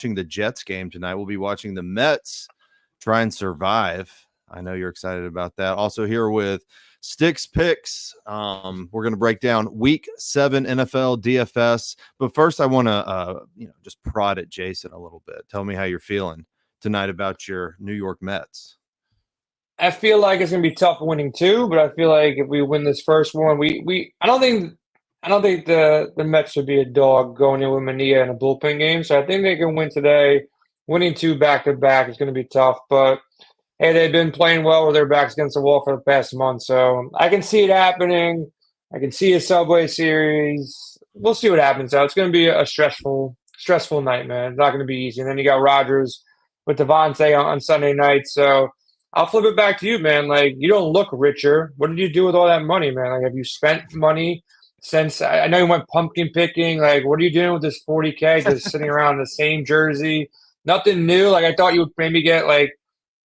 the Jets game tonight. We'll be watching the Mets try and survive. I know you're excited about that. Also here with Stix Picks. We're going to break down Week 7 NFL DFS. But first, I want to just prod at Jason a little bit. Tell me how you're feeling tonight about your New York Mets. I feel like it's going to be tough winning two, but I feel like if we win this first one, I don't think the Mets should be a dog going in with Mania in a bullpen game. So I think they can win today. Winning two back-to-back is going to be tough, but hey, they've been playing well with their backs against the wall for the past month, so I can see it happening. I can see a Subway Series. We'll see what happens, though. It's going to be a stressful night, man. It's not going to be easy. And then you got Rodgers with Devontae on Sunday night, so I'll flip it back to you, man. Like, you don't look richer. What did you do with all that money, man? Like, have you spent money since – I know you went pumpkin picking. Like, what are you doing with this $40K just sitting around in the same jersey? Nothing new. Like, I thought you would maybe get, like,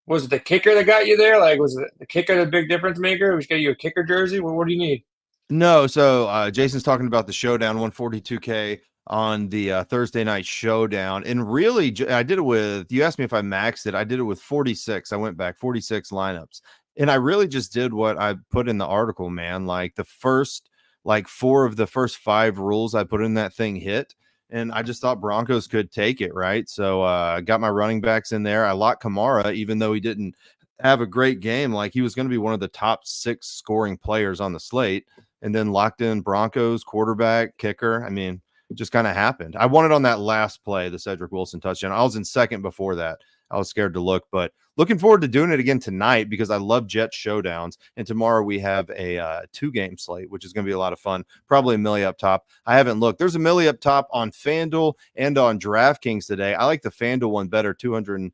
was it the kicker that got you there? Like, was the kicker the big difference maker? We should get you a kicker jersey? What do you need? No, so Jason's talking about the Showdown, 142K on the Thursday night Showdown. And really, I did it with – you asked me if I maxed it. I did it with 46. I went back, 46 lineups. And I really just did what I put in the article, man. Like, the first – like 4 of the first 5 rules I put in that thing hit. And I just thought Broncos could take it, right? So I got my running backs in there. I locked Kamara, even though he didn't have a great game. Like, he was going to be one of the top 6 scoring players on the slate. And then locked in Broncos, quarterback, kicker. I mean, it just kind of happened. I won it on that last play, the Cedric Wilson touchdown. I was in second before that. I was scared to look, but looking forward to doing it again tonight because I love Jet showdowns. And tomorrow we have a 2-game slate, which is going to be a lot of fun. Probably a milli up top. I haven't looked. There's a milli up top on FanDuel and on DraftKings today. I like the FanDuel one better, $250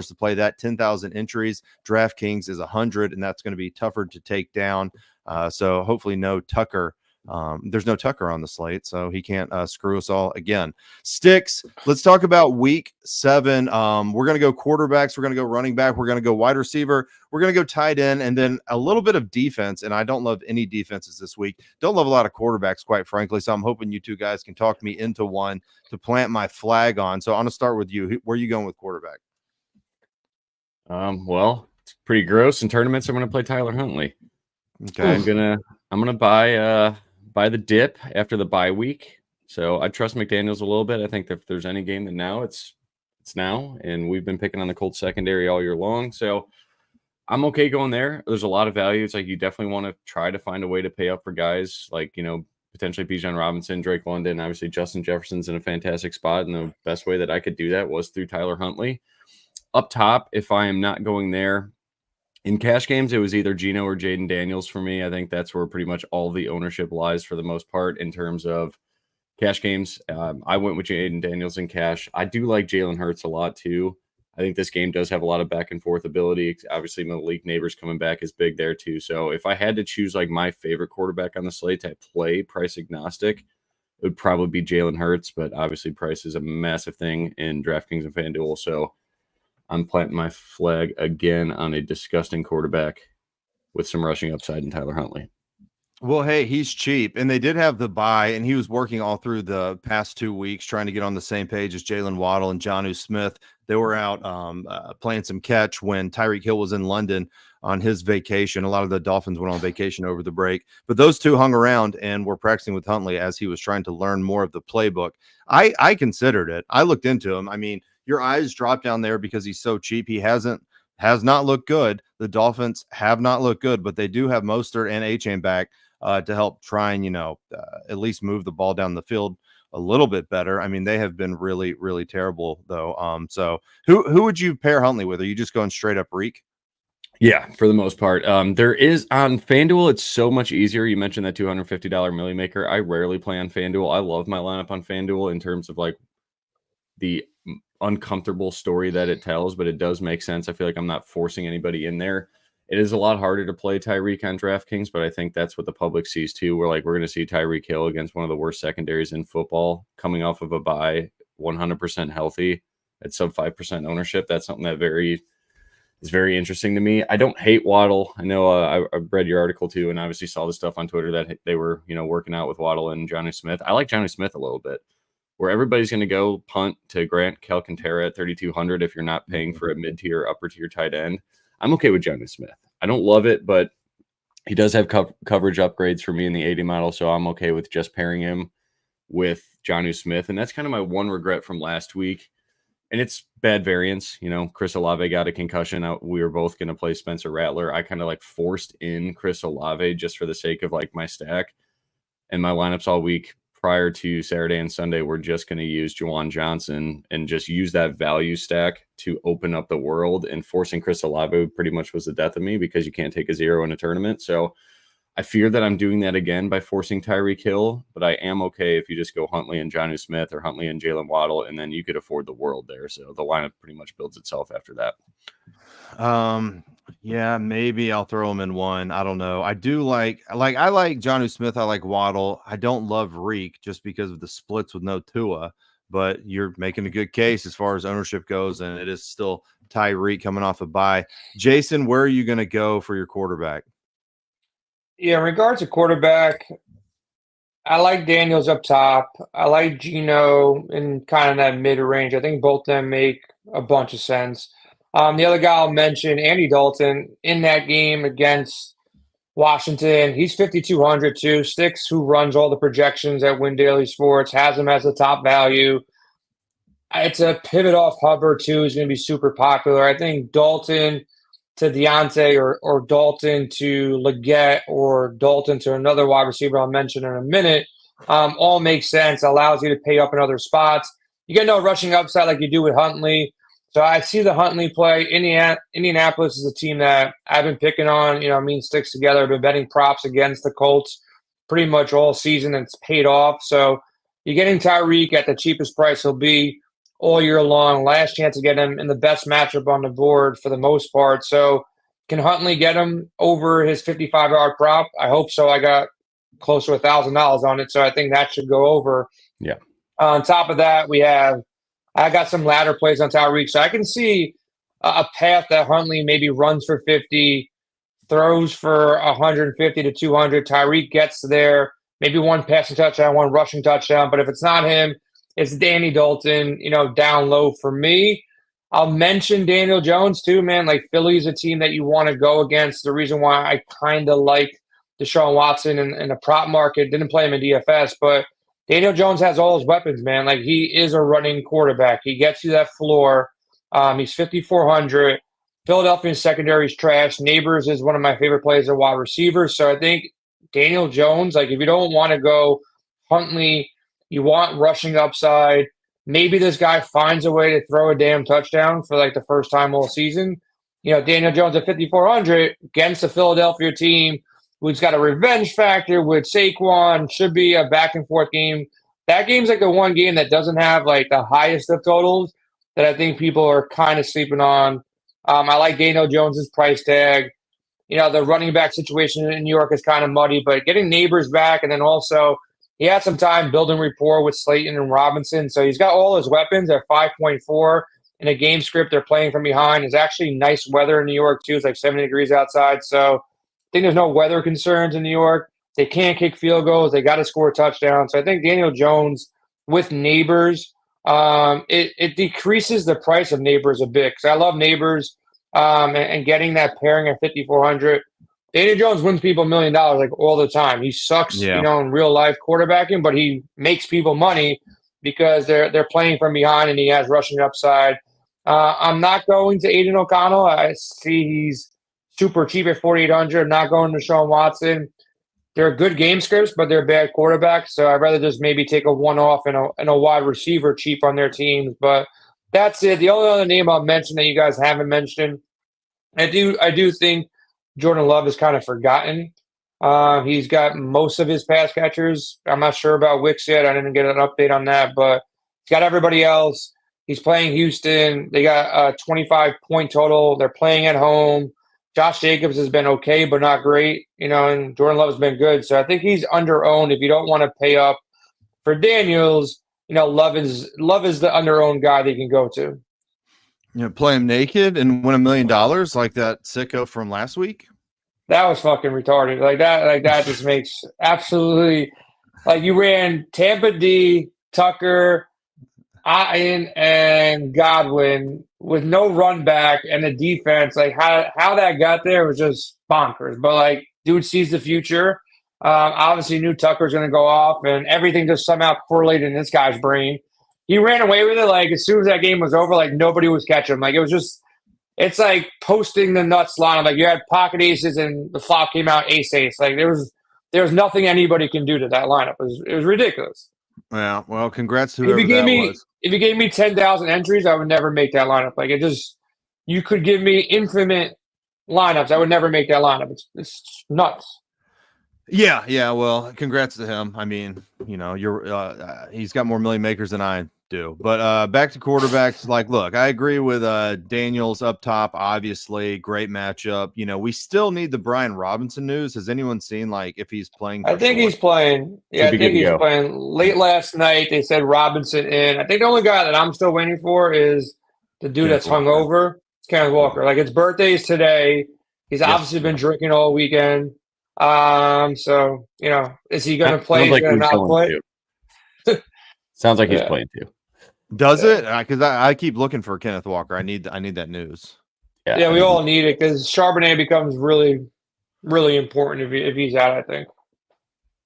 to play that, 10,000 entries. DraftKings is 100, and that's going to be tougher to take down. So hopefully no Tucker. There's no Tucker on the slate, so he can't screw us all again. Stix, let's talk about Week 7. We're going to go quarterbacks. We're going to go running back. We're going to go wide receiver. We're going to go tight end, and then a little bit of defense. And I don't love any defenses this week. Don't love a lot of quarterbacks, quite frankly. So I'm hoping you two guys can talk me into one to plant my flag on. So I'm going to start with you. Where are you going with quarterback? Well, it's pretty gross. In tournaments, I'm going to play Tyler Huntley. Okay. I'm gonna buy the dip after the bye week. So I trust McDaniels a little bit. I think that if there's any game that now it's now, and we've been picking on the Colts secondary all year long. So I'm okay going there. There's a lot of value. It's like you definitely want to try to find a way to pay up for guys like, potentially Bijan Robinson, Drake London. Obviously, Justin Jefferson's in a fantastic spot, and the best way that I could do that was through Tyler Huntley. Up top, if I am not going there, in cash games, it was either Geno or Jaden Daniels for me. I think that's where pretty much all the ownership lies for the most part in terms of cash games. I went with Jaden Daniels in cash. I do like Jalen Hurts a lot too. I think this game does have a lot of back and forth ability. Obviously, Malik Neighbors coming back is big there too. So if I had to choose like my favorite quarterback on the slate to play price agnostic, it would probably be Jalen Hurts. But obviously, price is a massive thing in DraftKings and FanDuel. So I'm planting my flag again on a disgusting quarterback with some rushing upside in Tyler Huntley. Well, hey, he's cheap, and they did have the bye, and he was working all through the past 2 weeks trying to get on the same page as Jalen Waddle and Jonnu Smith. They were out playing some catch when Tyreek Hill was in London on his vacation. A lot of the Dolphins went on vacation over the break, but those two hung around and were practicing with Huntley as he was trying to learn more of the playbook. I considered it. I looked into him. I mean, your eyes drop down there because he's so cheap. He has not looked good. The Dolphins have not looked good, but they do have Mostert and Achane back to help try and, at least move the ball down the field a little bit better. I mean, they have been really, really terrible though. So who would you pair Huntley with? Are you just going straight up Reek? Yeah, for the most part. There is on FanDuel, it's so much easier. You mentioned that $250 milli maker. I rarely play on FanDuel. I love my lineup on FanDuel in terms of like the uncomfortable story that it tells, but it does make sense. I feel like I'm not forcing anybody in there. It is a lot harder to play Tyreek on DraftKings, but I think that's what the public sees too. We're going to see Tyreek Hill against one of the worst secondaries in football, coming off of a bye, 100% healthy at sub 5% ownership. That's something that is very interesting to me. I don't hate Waddle. I know I read your article too, and obviously saw the stuff on Twitter that they were working out with Waddle and Jonnu Smith. I like Jonnu Smith a little bit. where everybody's going to go punt to Grant Calcaterra at 3,200 if you're not paying for a mid-tier, upper-tier tight end. I'm okay with Jonnu Smith. I don't love it, but he does have coverage upgrades for me in the 80 model, so I'm okay with just pairing him with Jonnu Smith. And that's kind of my one regret from last week. And it's bad variance. Chris Olave got a concussion. We were both going to play Spencer Rattler. I kind of like forced in Chris Olave just for the sake of like my stack. And my lineups all week prior to Saturday and Sunday, we're just going to use Juwan Johnson and just use that value stack to open up the world. And forcing Chris Olave pretty much was the death of me because you can't take a 0 in a tournament. So I fear that I'm doing that again by forcing Tyreek Hill, but I am okay if you just go Huntley and Jonnu Smith or Huntley and Jalen Waddle, and then you could afford the world there. So the lineup pretty much builds itself after that. Yeah, maybe I'll throw him in one. I don't know. I do like I like Jonnu Smith. I like Waddle. I don't love Reek just because of the splits with no Tua, but you're making a good case as far as ownership goes, and it is still Tyreek coming off a bye. Jason, where are you going to go for your quarterback? Yeah, in regards to quarterback, I like Daniels up top. I like Geno in kind of that mid-range. I think both of them make a bunch of sense. The other guy I'll mention, Andy Dalton, in that game against Washington. He's 5,200 too. Stix, who runs all the projections at Win Daily Sports, has him as the top value. It's a pivot off Hubbard too. Is going to be super popular. I think Dalton to Deontay or Dalton to Leggett or Dalton to another wide receiver I'll mention in a minute all makes sense. Allows you to pay up in other spots. You get no rushing upside like you do with Huntley. So I see the Huntley play. Indianapolis is a team that I've been picking on. Me and Stix together. I've been betting props against the Colts pretty much all season, and it's paid off. So you're getting Tyreek at the cheapest price he'll be all year long. Last chance to get him in the best matchup on the board for the most part. So can Huntley get him over his 55-yard prop? I hope so. I got close to $1,000 on it, so I think that should go over. Yeah. On top of that, I got some ladder plays on Tyreek, so I can see a path that Huntley maybe runs for 50, throws for 150 to 200. Tyreek gets there, maybe one passing touchdown, one rushing touchdown. But if it's not him, it's Danny Dalton, down low for me. I'll mention Daniel Jones too, man. Like Philly's a team that you want to go against. The reason why I kind of like Deshaun Watson in the prop market, didn't play him in DFS, but Daniel Jones has all his weapons, man. Like he is a running quarterback. He gets you that floor. He's 5,400. Philadelphia's secondary is trash. Neighbors is one of my favorite players at wide receiver. So I think Daniel Jones, like if you don't want to go Huntley, you want rushing upside. Maybe this guy finds a way to throw a damn touchdown for like the first time all season. Daniel Jones at 5,400 against the Philadelphia team who's got a revenge factor with Saquon. Should be a back-and-forth game. That game's like the one game that doesn't have like the highest of totals that I think people are kind of sleeping on. I like Daniel Jones's price tag. The running back situation in New York is kind of muddy, but getting Neighbors back, and then also he had some time building rapport with Slayton and Robinson. So he's got all his weapons at 5.4 in a game script. They're playing from behind. It's actually nice weather in New York too. It's like 70 degrees outside. So I think there's no weather concerns in New York. They can't kick field goals. They got to score a touchdown. So I think Daniel Jones with Neighbors, it decreases the price of Neighbors a bit because I love Neighbors and getting that pairing at 5,400. Daniel Jones wins people $1 million like all the time. He sucks, in real life quarterbacking, but he makes people money because they're playing from behind and he has rushing upside. I'm not going to Aiden O'Connell. I see he's super cheap at 4,800. Not going to Deshaun Watson. They're good game scripts, but they're bad quarterbacks. So I'd rather just maybe take a one-off and a wide receiver cheap on their teams. But that's it. The only other name I'll mention that you guys haven't mentioned, I do think Jordan Love is kind of forgotten. He's got most of his pass catchers. I'm not sure about Wicks yet. I didn't get an update on that, but he's got everybody else. He's playing Houston. They got a 25-point total. They're playing at home. Josh Jacobs has been okay, but not great, and Jordan Love has been good. So I think he's under-owned. If you don't want to pay up for Daniels, Love is the under-owned guy that you can go to. Play him naked and win $1 million like that sicko from last week. That was fucking retarded. Like that just makes absolutely like you ran Tampa D, Tucker, and Godwin with no run back and the defense, like how that got there was just bonkers. But like, dude sees the future. Obviously, knew Tucker's going to go off, and everything just somehow correlated in this guy's brain. He ran away with it. Like as soon as that game was over, like nobody was catching him. Like it was just, it's like posting the nuts line. Like you had pocket aces, and the flop came out ace. Like there was nothing anybody can do to that lineup. It was ridiculous. Yeah, well, congrats to whoever that was. If you gave me 10,000 entries, I would never make that lineup. Like you could give me infinite lineups. I would never make that lineup. It's nuts. Yeah. Well, congrats to him. I mean, he's got more million makers than I do. But back to quarterbacks. Like, look, I agree with Daniels up top. Obviously, great matchup. We still need the Brian Robinson news. Has anyone seen like if he's playing? I think he's playing. Yeah, I think he's playing. Late last night, they said Robinson in. I think the only guy that I'm still waiting for is the dude that's hungover. It's Kenneth Walker. Like his birthday is today. He's obviously been drinking all weekend. So is he going to play? He's going to not play. Sounds like he's playing too. Does it? Because I keep looking for Kenneth Walker. I need that news. Yeah, we all need it because Charbonnet becomes really, really important if he's out, I think.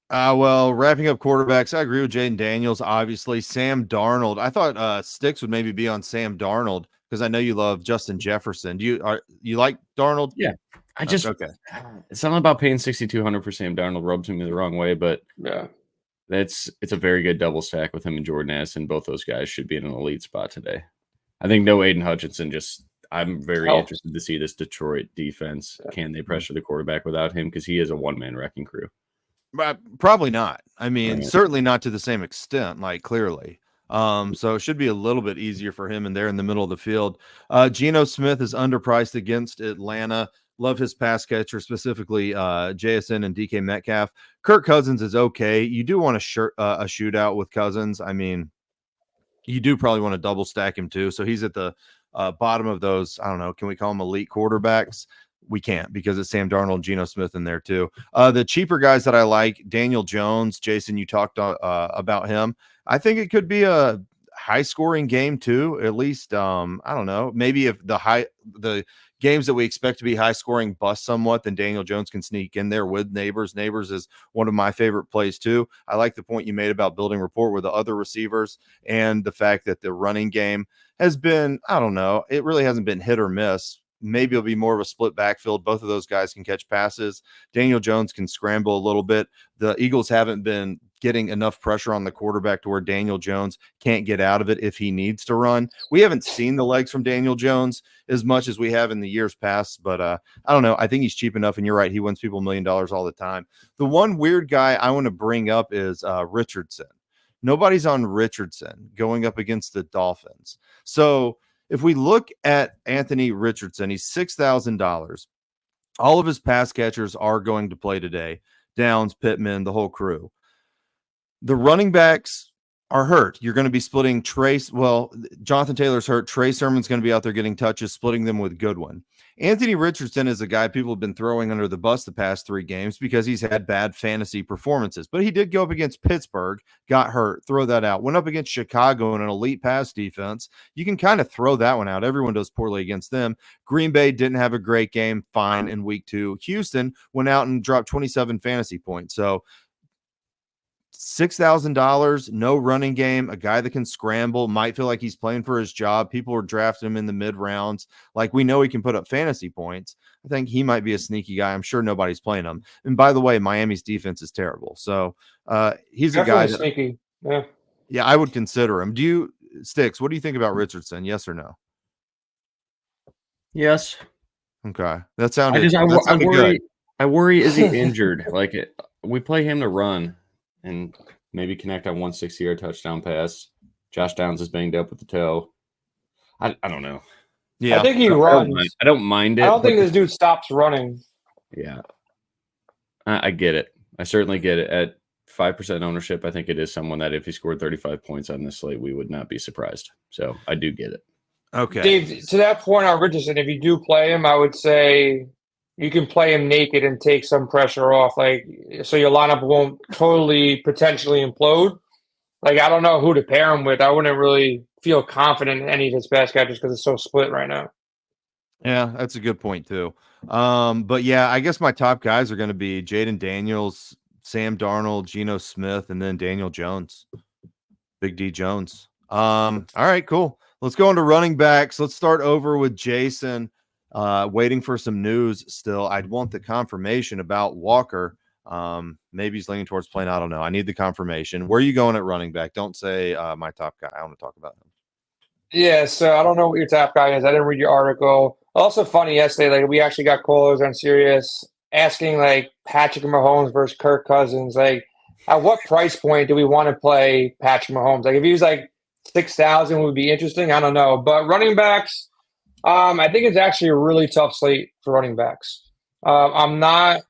Well, wrapping up quarterbacks, I agree with Jaden Daniels. Obviously, Sam Darnold. I thought Stix would maybe be on Sam Darnold because I know you love Justin Jefferson. Do you like Darnold? Yeah, it's something about paying $6,200 for Sam Darnold rubs me the wrong way, but yeah. It's a very good double stack with him and Jordan Addison. Both those guys should be in an elite spot today. I think no Aiden Hutchinson. I'm very interested to see this Detroit defense. Can they pressure the quarterback without him? Because he is a one-man wrecking crew. Probably not. I mean, certainly not to the same extent, like clearly. So it should be a little bit easier for him, and they're in the middle of the field. Geno Smith is underpriced against Atlanta. Love his pass catcher, specifically JSN and DK Metcalf. Kirk Cousins is okay. You do want a shootout with Cousins. I mean, you do probably want to double stack him too. So he's at the bottom of those. I don't know. Can we call him elite quarterbacks? We can't because it's Sam Darnold, Geno Smith in there too. The cheaper guys that I like, Daniel Jones. Jason, you talked about him. I think it could be a high scoring game too. At least, I don't know. Maybe if the games that we expect to be high scoring bust somewhat, then Daniel Jones can sneak in there with Neighbors. Neighbors is one of my favorite plays too. I like the point you made about building rapport with the other receivers and the fact that the running game has been, I don't know, it really hasn't been hit or miss. Maybe it'll be more of a split backfield. Both of those guys can catch passes. Daniel Jones can scramble a little bit. The Eagles haven't been getting enough pressure on the quarterback to where Daniel Jones can't get out of it if he needs to run. We haven't seen the legs from Daniel Jones as much as we have in the years past, but I don't know. I think he's cheap enough, and you're right. He wins people $1 million all the time. The one weird guy I want to bring up is Richardson. Nobody's on Richardson going up against the Dolphins. So if we look at Anthony Richardson, he's $6,000. All of his pass catchers are going to play today. Downs, Pittman, the whole crew. The running backs are hurt. You're going to be splitting Trace. Well, Jonathan Taylor's hurt. Trey Sermon's going to be out there getting touches, splitting them with Goodwin. Anthony Richardson is a guy people have been throwing under the bus the past 3 games because he's had bad fantasy performances. But he did go up against Pittsburgh, got hurt, throw that out. Went up against Chicago in an elite pass defense. You can kind of throw that one out. Everyone does poorly against them. Green Bay didn't have a great game, fine, in week 2. Houston went out and dropped 27 fantasy points. So $6,000, no running game, a guy that can scramble, might feel like he's playing for his job. People are drafting him in the mid rounds. Like, we know he can put up fantasy points. I think he might be a sneaky guy. I'm sure nobody's playing him. And by the way, Miami's defense is terrible. So he's definitely a guy sneaky. Yeah, I would consider him. Stix, what do you think about Richardson? Yes or no? Yes. Okay. That sounded good. I worry, is he good. injured? We play him to run and maybe connect on 160-yard touchdown pass. Josh Downs is banged up with the toe. I don't know. Yeah, I think he runs. I don't mind it. I don't think this dude stops running. Yeah. I get it. I certainly get it. At 5% ownership, I think it is someone that if he scored 35 points on this slate, we would not be surprised. So I do get it. Okay. Dave, to that point on Richardson, if you do play him, I would say you can play him naked and take some pressure off, so your lineup won't totally potentially implode. I don't know who to pair him with. I wouldn't really feel confident in any of his pass catchers because it's so split right now. Yeah, that's a good point too. But yeah, I guess my top guys are going to be Jaden Daniels, Sam Darnold, Geno Smith, and then Daniel Jones, Big D Jones. All right, cool. Let's go into running backs. Let's start over with Jason. Waiting for some news still. I'd want the confirmation about Walker. Maybe he's leaning towards playing. I don't know. I need the confirmation. Where are you going at running back? Don't say my top guy. I want to talk about him. Yeah, so I don't know what your top guy is. I didn't read your article. Also funny yesterday, like we actually got callers on Sirius asking like Patrick Mahomes versus Kirk Cousins. Like, at what price point do we want to play Patrick Mahomes? Like, if he was like 6,000, would be interesting. I don't know, but running backs, I think it's actually a really tough slate for running backs. I'm not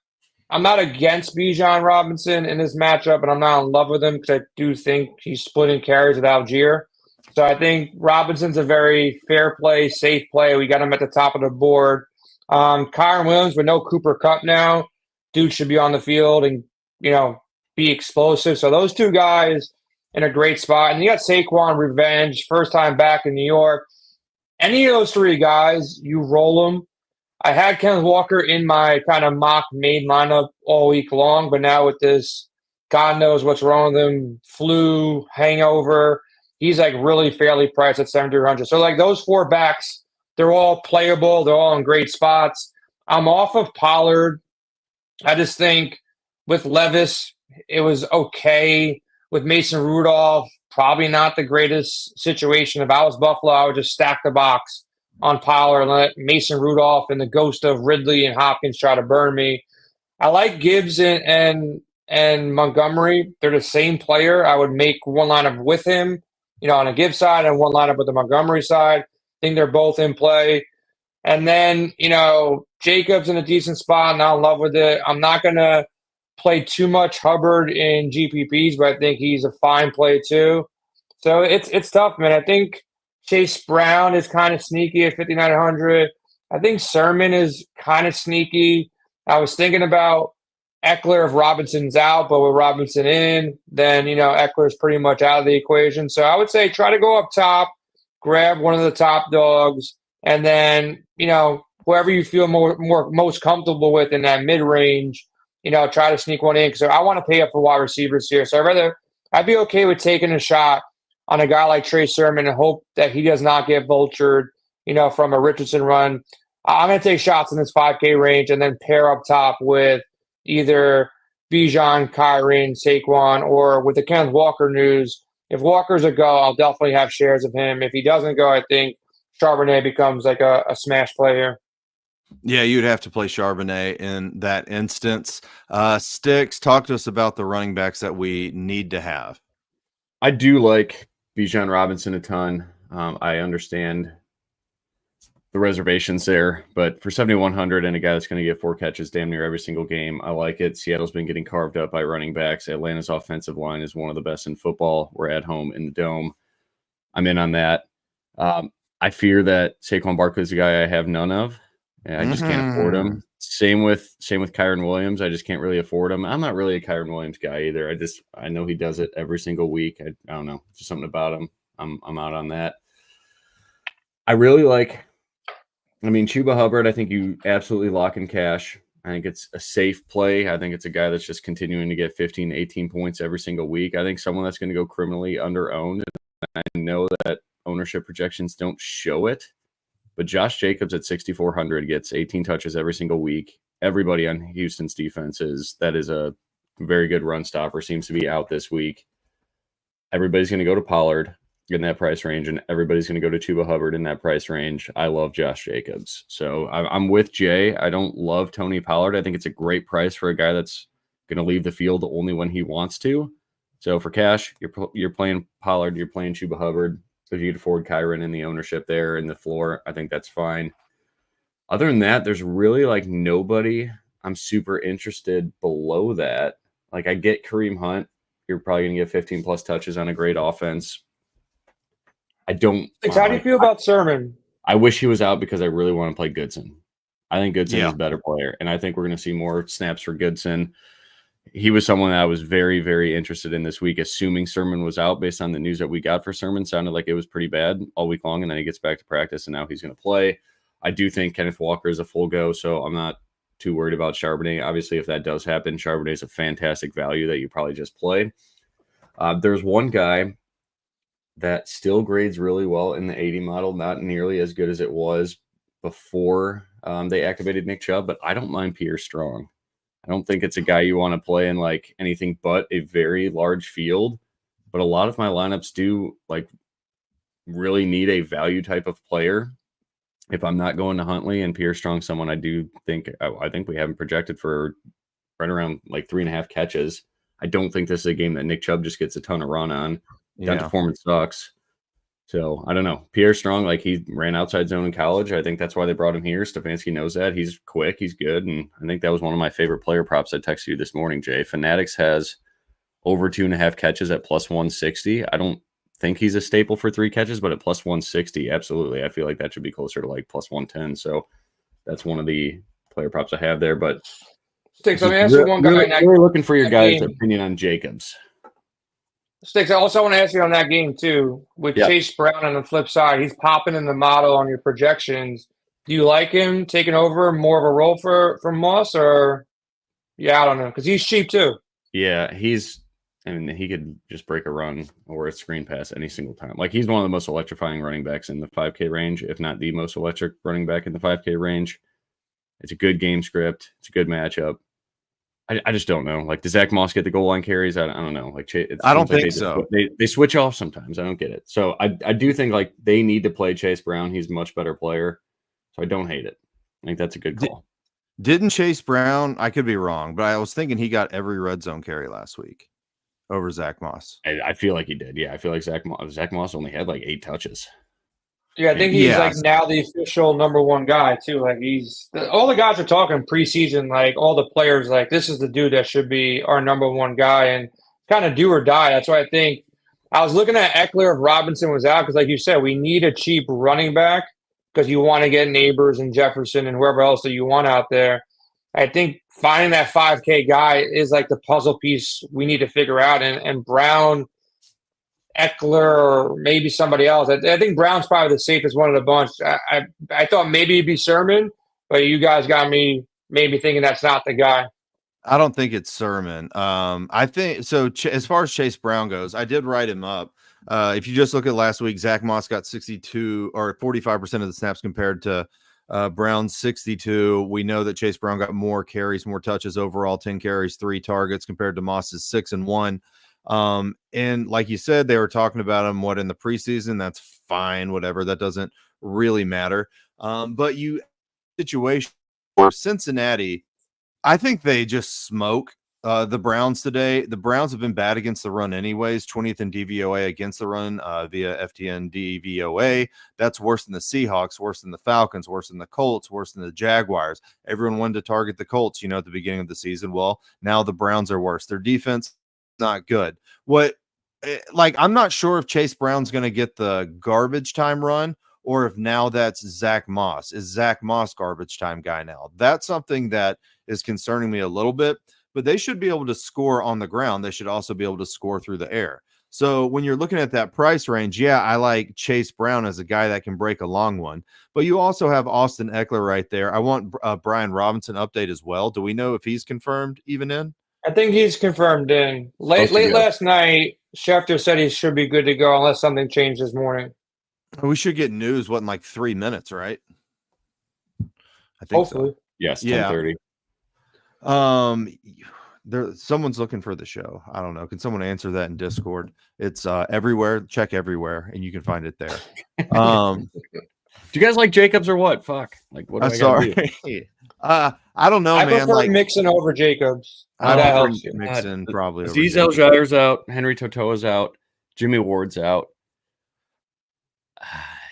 against Bijan Robinson in this matchup, and I'm not in love with him because I do think he's splitting carries with Algier. So I think Robinson's a very fair play, safe play. We got him at the top of the board. Kyron Williams with no Cooper Kupp now, dude should be on the field and be explosive. So those two guys in a great spot. And you got Saquon revenge, first time back in New York. Any of those three guys, you roll them. I had Kenneth Walker in my kind of mock main lineup all week long, but now with this, God knows what's wrong with him, flu, hangover. He's like really fairly priced at 7,300. So like those four backs, they're all playable. They're all in great spots. I'm off of Pollard. I just think with Levis, it was okay. With Mason Rudolph, probably not the greatest situation. If I was Buffalo, I would just stack the box on Pollard and let Mason Rudolph and the ghost of Ridley and Hopkins try to burn me. I like Gibbs and Montgomery. They're the same player. I would make one lineup with him, on a Gibbs side and one lineup with the Montgomery side. I think they're both in play. And then, Jacobs in a decent spot, not in love with it. I'm not going to play too much Hubbard in GPPs, but I think he's a fine play too. So it's tough, man. I think Chase Brown is kind of sneaky at 5,900. I think Sermon is kind of sneaky. I was thinking about Eckler if Robinson's out, but with Robinson in, then, Eckler's pretty much out of the equation. So I would say try to go up top, grab one of the top dogs, and then, whoever you feel most comfortable with in that mid-range, try to sneak one in. So I want to pay up for wide receivers here. So I'd be okay with taking a shot on a guy like Trey Sermon and hope that he does not get vultured, from a Richardson run. I'm going to take shots in this 5K range and then pair up top with either Bijan, Kyron, Saquon, or with the Kenneth Walker news. If Walker's a go, I'll definitely have shares of him. If he doesn't go, I think Charbonnet becomes like a smash player. Yeah, you'd have to play Charbonnet in that instance. Stix, talk to us about the running backs that we need to have. I do like Bijan Robinson a ton. I understand the reservations there, but for 7,100 and a guy that's going to get 4 catches damn near every single game, I like it. Seattle's been getting carved up by running backs. Atlanta's offensive line is one of the best in football. We're at home in the Dome. I'm in on that. I fear that Saquon Barkley's a guy I have none of. And I just can't afford him. Same with Kyron Williams. I just can't really afford him. I'm not really a Kyron Williams guy either. I know he does it every single week. I don't know, just something about him. I'm out on that. I really like. Chuba Hubbard, I think you absolutely lock in cash. I think it's a safe play. I think it's a guy that's just continuing to get 15, 18 points every single week. I think someone that's going to go criminally under-owned. I know that ownership projections don't show it, but Josh Jacobs at 6,400 gets 18 touches every single week. Everybody on Houston's defense that is a very good run stopper, seems to be out this week. Everybody's going to go to Pollard in that price range, and everybody's going to go to Chuba Hubbard in that price range. I love Josh Jacobs. So I'm with Jay. I don't love Tony Pollard. I think it's a great price for a guy that's going to leave the field only when he wants to. So for cash, you're playing Pollard, you're playing Chuba Hubbard. If you could afford Kyron in the ownership there in the floor, I think that's fine. Other than that, there's really like nobody I'm super interested below that. Like I get Kareem Hunt. You're probably going to get 15 plus touches on a great offense. I don't. How do you feel about Sermon? I wish he was out because I really want to play Goodson. I think Goodson is a better player, and I think we're going to see more snaps for Goodson. he was someone that I was very, very interested in this week, assuming Sermon was out based on the news that we got for Sermon. Sounded like it was pretty bad all week long, and then he gets back to practice, and now he's going to play. I do think Kenneth Walker is a full go, so I'm not too worried about Charbonnet. Obviously, if that does happen, Charbonnet is a fantastic value that you probably just play. There's one guy that still grades really well in the 80 model, not nearly as good as it was before they activated Nick Chubb, but I don't mind Pierre Strong. I don't think it's a guy you want to play in like anything but a very large field, but a lot of my lineups do like really need a value type of player. If I'm not going to Huntley, and Pierre Strong, someone I do think, I think we have him projected for right around like 3.5 catches. I don't think this is a game that Nick Chubb just gets a ton of run on. Dante Foreman sucks. So I don't know. Pierre Strong, like he ran outside zone in college. I think that's why they brought him here. Stefanski knows that. He's quick. He's good. And I think that was one of my favorite player props I texted you this morning, Jay. Fanatics has over 2.5 catches at plus 160. I don't think he's a staple for 3 catches, but at plus 160, absolutely. I feel like that should be closer to like plus 110. So that's one of the player props I have there. But Stix, let me ask you one guy. We're looking for your guys' opinion on Jacobs. Stix, I also want to ask you on that game too. With Chase Brown on the flip side, he's popping in the model on your projections. Do you like him taking over more of a role for Moss, or I don't know, because he's cheap too. Yeah, he could just break a run or a screen pass any single time. Like he's one of the most electrifying running backs in the 5K range, if not the most electric running back in the 5K range. It's a good game script. It's a good matchup. I just don't know. Like, does Zach Moss get the goal line carries? I don't know. Like, I don't think so. They switch off sometimes. I don't get it. So I do think like they need to play Chase Brown. He's a much better player. So I don't hate it. I think that's a good call. Didn't Chase Brown? I could be wrong, but I was thinking he got every red zone carry last week over Zach Moss. I feel like he did. Yeah, I feel like Zach Moss only had like 8 touches. Yeah, I think he's like now the official number 1 guy too. Like all the guys are talking preseason, like all the players, like this is the dude that should be our number 1 guy, and kind of do or die. That's why I think I was looking at Eckler if Robinson was out, because like you said, we need a cheap running back because you want to get Neighbors and Jefferson and whoever else that you want out there. I think finding that 5K guy is like the puzzle piece we need to figure out, and Brown, Eckler, or maybe somebody else. I think Brown's probably the safest one of the bunch. I thought maybe it'd be Sermon, but you guys got me maybe thinking that's not the guy. I don't think it's Sermon. I think so. As far as Chase Brown goes, I did write him up. If you just look at last week, Zach Moss got 62 or 45% of the snaps compared to Brown's 62. We know that Chase Brown got more carries, more touches overall, 10 carries, 3 targets compared to Moss's 6 and 1. And like you said, they were talking about him in the preseason. That's fine, whatever. That doesn't really matter. But situation where Cincinnati, I think they just smoke the Browns today. The Browns have been bad against the run anyways, 20th in DVOA against the run via FTN DVOA. That's worse than the Seahawks, worse than the Falcons, worse than the Colts, worse than the Jaguars. Everyone wanted to target the Colts, at the beginning of the season. Well, now the Browns are worse. Their defense not good. I'm not sure if Chase Brown's going to get the garbage time run, or if now that's Zach Moss. Is Zach Moss garbage time guy now? That's something that is concerning me a little bit, but they should be able to score on the ground. They should also be able to score through the air. So when you're looking at that price range, I like Chase Brown as a guy that can break a long one, but you also have Austin Eckler right there. I want Brian Robinson update as well. Do we know if he's confirmed even in? I think he's confirmed in. Late last night, Schefter said he should be good to go unless something changed this morning. We should get news, in like 3 minutes, right? I think hopefully. So. Yes, 10:30. Someone's looking for the show. I don't know. Can someone answer that in Discord? It's everywhere. Check everywhere, and you can find it there. Do you guys like Jacobs or what? Fuck. Like, what? Sorry. I don't know, I man. prefer Mixon over Jacobs. I that don't helps you. Mixon probably. Azeez Al-Jair's out. Henry Totoa's out. Jimmy Ward's out.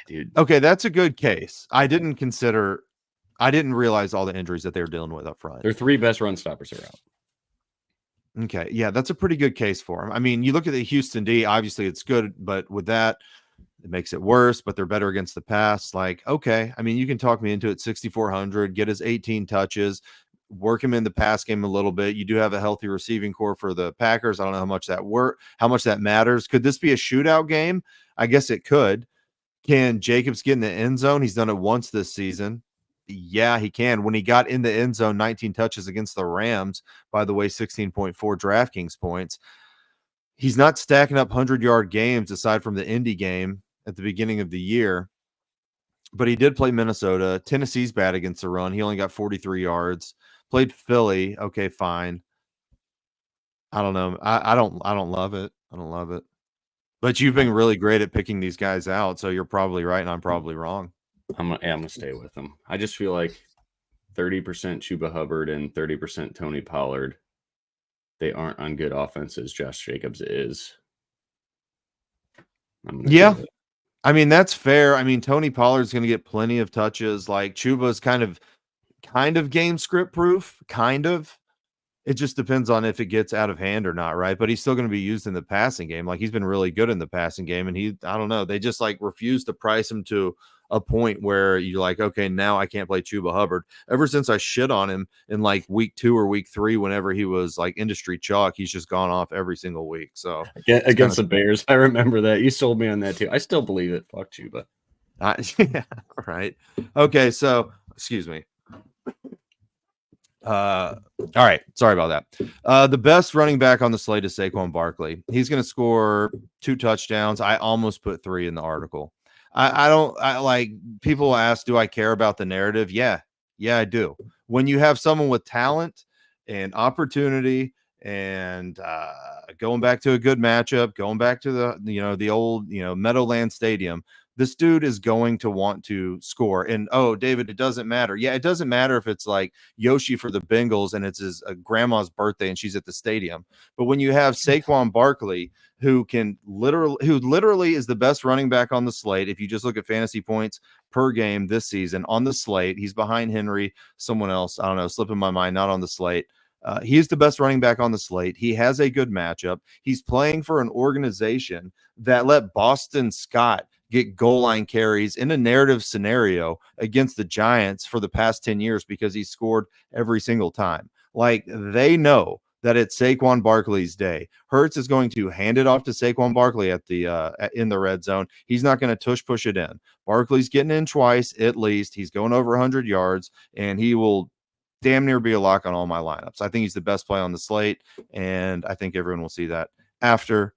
Dude. Okay, that's a good case. I didn't realize all the injuries that they were dealing with up front. Their 3 best run stoppers are out. Okay, yeah, that's a pretty good case for him. I mean, you look at the Houston D, obviously it's good, but with that, it makes it worse, but they're better against the pass. Like, okay, I mean, you can talk me into it, 6,400, get his 18 touches. work him in the pass game a little bit. You do have a healthy receiving core for the Packers. I don't know how much that matters. Could this be a shootout game? I guess it could. Can Jacobs get in the end zone? He's done it once this season. Yeah, he can. When he got in the end zone, 19 touches against the Rams, by the way, 16.4 DraftKings points. He's not stacking up 100-yard games aside from the Indy game at the beginning of the year, but he did play Minnesota. Tennessee's bad against the run. He only got 43 yards. Played Philly. Okay, fine. I don't know. I don't love it. I don't love it. But you've been really great at picking these guys out, so you're probably right and I'm probably wrong. I'm gonna stay with them. I just feel like 30% Chuba Hubbard and 30% Tony Pollard. They aren't on good offenses. Josh Jacobs is. Yeah. I mean, that's fair. I mean, Tony Pollard's going to get plenty of touches. Like Chuba's kind of game script proof, kind of. It just depends on if it gets out of hand or not, right? But he's still going to be used in the passing game. Like he's been really good in the passing game, and I don't know. They just like refuse to price him to a point where you're like, okay, now I can't play Chuba Hubbard. Ever since I shit on him in like week 2 or week 3, whenever he was like industry chalk, he's just gone off every single week. So against the Bears, I remember that. You sold me on that too. I still believe it. Fuck Chuba. Yeah, right. Okay, so excuse me. All right. Sorry about that. The best running back on the slate is Saquon Barkley. He's going to score 2 touchdowns. I almost put 3 in the article. I like people ask, do I care about the narrative? Yeah, I do. When you have someone with talent and opportunity and going back to a good matchup, going back to the old Meadowlands Stadium, this dude is going to want to score. And, oh, David, it doesn't matter. Yeah, it doesn't matter if it's like Yoshi for the Bengals and it's his grandma's birthday and she's at the stadium. But when you have Saquon Barkley, who literally is the best running back on the slate, if you just look at fantasy points per game this season on the slate, he's behind Henry, someone else, I don't know, slipping my mind, not on the slate. He's the best running back on the slate. He has a good matchup. He's playing for an organization that let Boston Scott get goal line carries in a narrative scenario against the Giants for the past 10 years because he scored every single time. Like they know that it's Saquon Barkley's day. Hurts is going to hand it off to Saquon Barkley at the in the red zone. He's not going to push it in. Barkley's getting in twice at least. He's going over 100 yards, and he will damn near be a lock on all my lineups. I think he's the best play on the slate, and I think everyone will see that after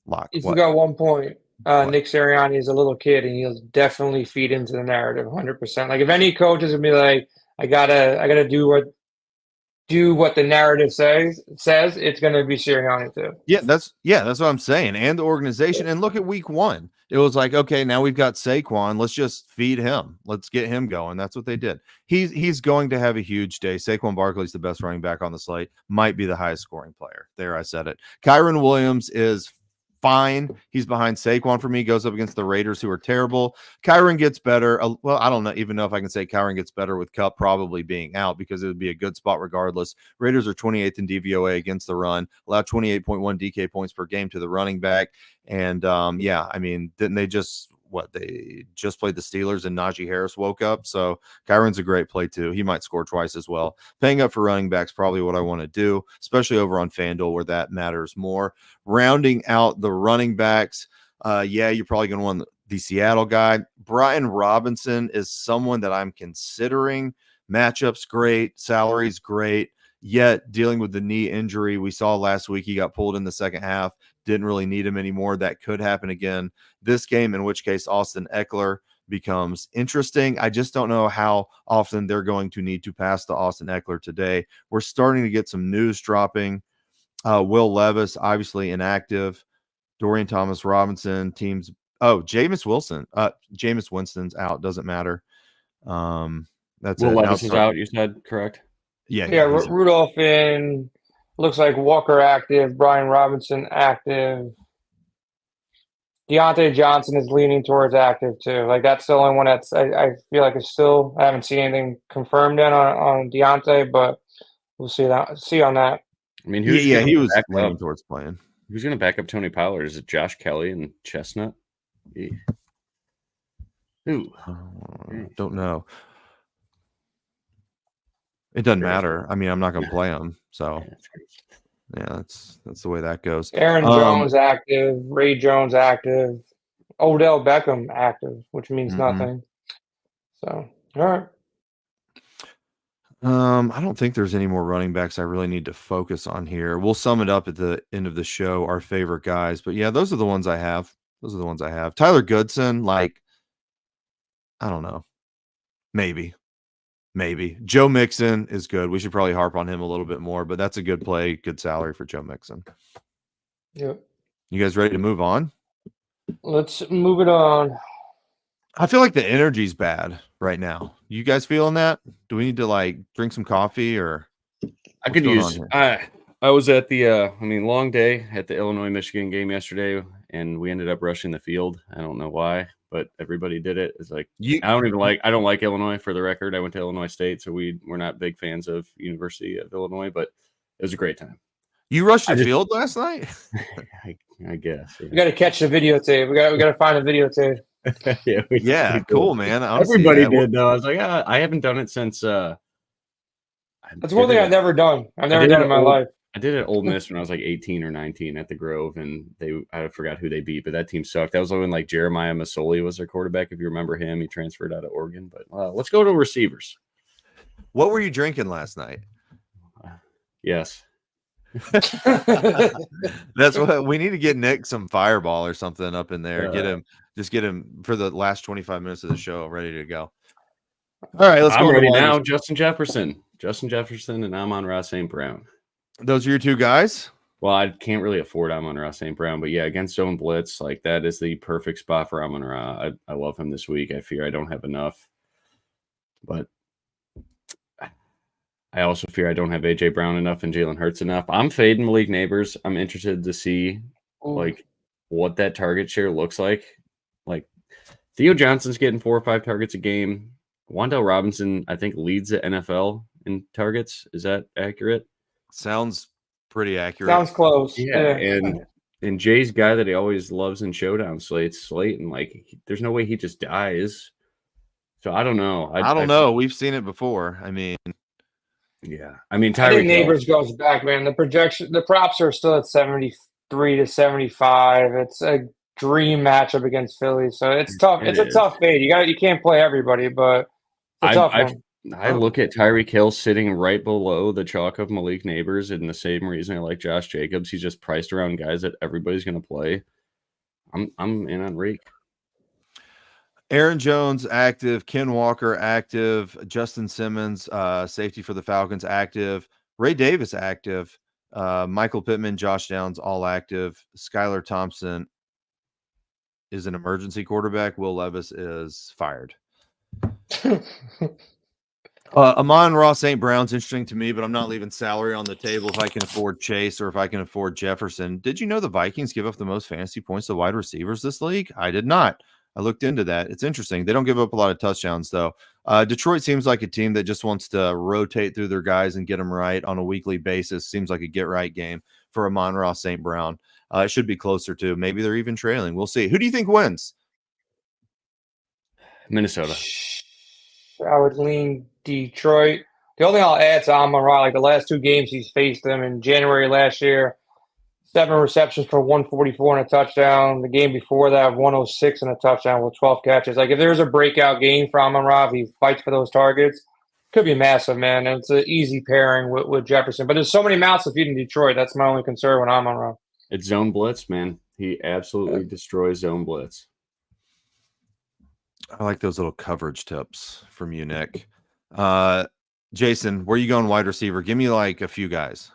lock. You forgot one point. Nick Sirianni is a little kid, and he'll definitely feed into the narrative 100%. Like if any coach is gonna be like, I gotta do what the narrative says, it's gonna be Sirianni too. Yeah, that's what I'm saying. And the organization. And look at week 1. It was like, okay, now we've got Saquon. Let's just feed him. Let's get him going. That's what they did. He's going to have a huge day. Saquon Barkley's the best running back on the slate. Might be the highest scoring player. There, I said it. Kyron Williams is fine. He's behind Saquon for me. Goes up against the Raiders, who are terrible. Kyron gets better. Well, I don't even know if I can say Kyron gets better with Kupp probably being out because it would be a good spot regardless. Raiders are 28th in DVOA against the run, allow 28.1 DK points per game to the running back. And yeah, I mean, didn't they just they just played the Steelers and Najee Harris woke up? So Kyron's a great play too. He might score twice as well. Paying up for running backs probably what I want to do, especially over on FanDuel where that matters more. Rounding out the running backs, you're probably going to want the Seattle guy. Brian Robinson is someone that I'm considering. Matchups great, salaries great, yet dealing with the knee injury we saw last week. He got pulled in the second half. Didn't really need him anymore. That could happen again this game, in which case Austin Eckler becomes interesting. I just don't know how often they're going to need to pass to Austin Eckler today. We're starting to get some news dropping. Will Levis, obviously inactive. Dorian Thomas-Robinson, teams. Oh, Jameis Winston's out. Doesn't matter. That's Will it. Levis is out, you said, correct? Yeah. Rudolph in. Looks like Walker active, Brian Robinson active. Deontay Johnson is leaning towards active too. Like that's the only one that's I feel like it's still. I haven't seen anything confirmed yet on Deontay, but we'll see on that. I mean, he was leaning towards playing. Who's going to back up Tony Pollard? Is it Josh Kelly and Chestnut? Who? Don't know. It doesn't matter. I mean, I'm not going to play him. So, yeah, that's the way that goes. Aaron Jones active, Ray Jones active, Odell Beckham active, which means nothing. So, all right. I don't think there's any more running backs I really need to focus on here. We'll sum it up at the end of the show, our favorite guys. But yeah, those are the ones I have. Tyler Goodson, like, I don't know. Maybe. Joe Mixon is good. We should probably harp on him a little bit more, but that's a good play, good salary for Joe Mixon. Yep. You guys ready to move on? Let's move it on. I feel like the energy's bad right now. You guys feeling that? Do we need to like drink some coffee or? I could use. I was at the. Long day at the Illinois-Michigan game yesterday, and we ended up rushing the field. I don't know why, but everybody did it. It's like I don't like Illinois. For the record, I went to Illinois State, so we're not big fans of University of Illinois, but it was a great time. You rushed the field last night? I guess. Yeah. We got to catch the videotape. We got to find a videotape. Yeah, cool, man. Everybody did though. I was like, I haven't done it since. That's one thing I've never done. I've never done it in my life. I did it at Ole Miss when I was like 18 or 19 at the Grove, and I forgot who they beat, but that team sucked. That was when like Jeremiah Masoli was their quarterback. If you remember him, he transferred out of Oregon. But let's go to receivers. What were you drinking last night? Yes. That's what we need to get Nick some Fireball or something up in there. Get him for the last 25 minutes of the show ready to go. All right, let's go. I'm ready now. Justin Jefferson, and Amon-Ra St. Brown. Those are your two guys? Well, I can't really afford Amon-Ra St. Brown, but yeah, against zone blitz, like that is the perfect spot for Amon-Ra. I love him this week. I fear I don't have enough, but I also fear I don't have A.J. Brown enough and Jalen Hurts enough. I'm fading Malik Neighbors. I'm interested to see like what that target share looks like. Like Theo Johnson's getting 4 or 5 targets a game. Wan'Dale Robinson, I think, leads the NFL in targets. Is that accurate? Sounds pretty accurate. Sounds close. Yeah. And Jay's guy that he always loves in showdown Slate, and like there's no way he just dies. So I don't know. I don't know. We've seen it before. I mean, yeah. I mean, I think Neighbors goes back, man. The props are still at 73 to 75. It's a dream matchup against Philly, so it's tough. It's a tough fade. You can't play everybody, but it's a tough one. I look at Tyreek Hill sitting right below the chalk of Malik Neighbors, and the same reason I like Josh Jacobs. He's just priced around guys that everybody's going to play. I'm in on Reek. Aaron Jones active, Ken Walker active, Justin Simmons safety for the Falcons active, Ray Davis active, Michael Pittman, Josh Downs all active. Skylar Thompson is an emergency quarterback. Will Levis is fired. Amon-Ra St. Brown's interesting to me, but I'm not leaving salary on the table if I can afford Chase or if I can afford Jefferson. Did you know the Vikings give up the most fantasy points to wide receivers this league? I did not. I looked into that. It's interesting. They don't give up a lot of touchdowns, though. Detroit seems like a team that just wants to rotate through their guys and get them right on a weekly basis. Seems like a get-right game for Amon-Ra St. Brown. It should be closer to. Maybe they're even trailing. We'll see. Who do you think wins? Minnesota. I would lean Detroit. The only thing I'll add to Amon-Ra, like the last 2 games he's faced them in January last year, 7 receptions for 144 and a touchdown. The game before that, 106 and a touchdown with 12 catches. Like if there's a breakout game for Amon-Ra, if he fights for those targets, could be massive, man. And it's an easy pairing with Jefferson. But there's so many mouths to feed in Detroit. That's my only concern with Amon-Ra. It's zone blitz, man. He absolutely destroys zone blitz. I like those little coverage tips from you, Nick. Jason, where are you going wide receiver? Give me like a few guys.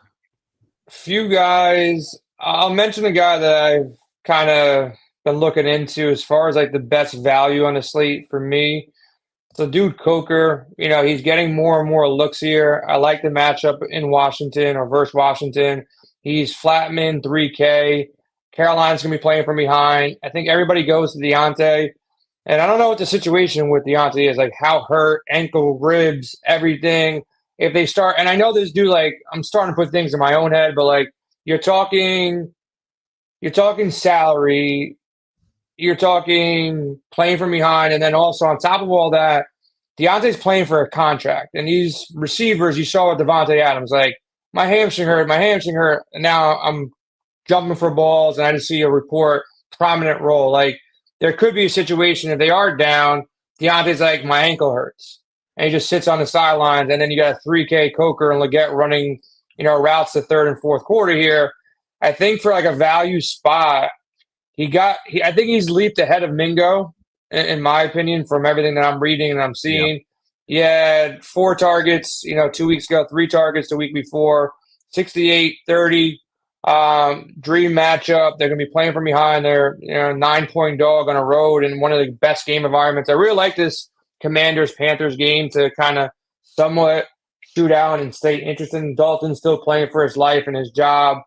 I'll mention a guy that I've kind of been looking into as far as like the best value on the slate for me. It's a dude Coker. You know, he's getting more and more looks here. I like the matchup in Washington or versus Washington. He's Flatman, 3K. Carolina's going to be playing from behind. I think everybody goes to Deontay. And I don't know what the situation with Deontay is, like how hurt, ankle, ribs, everything. If they start, and I know this dude, like I'm starting to put things in my own head, but like you're talking salary, you're talking playing from behind, and then also on top of all that, Deontay's playing for a contract, and these receivers, you saw with Devontae Adams, like my hamstring hurt, and now I'm jumping for balls, and I just see a report prominent role. Like there could be a situation if they are down, Deontay's like my ankle hurts, and he just sits on the sidelines, and then you got 3K Coker and Leggett running, routes to third and fourth quarter here. I think for like a value spot, I think he's leaped ahead of Mingo in my opinion, from everything that I'm reading and I'm seeing. Yep. He had 4 targets, 2 weeks ago, 3 targets the week before, 68, 30. Dream matchup. They're going to be playing from behind. They're 9-point dog on a road in one of the best game environments. I really like this Commanders-Panthers game to kind of somewhat shoot out and stay interested. Dalton's still playing for his life and his job.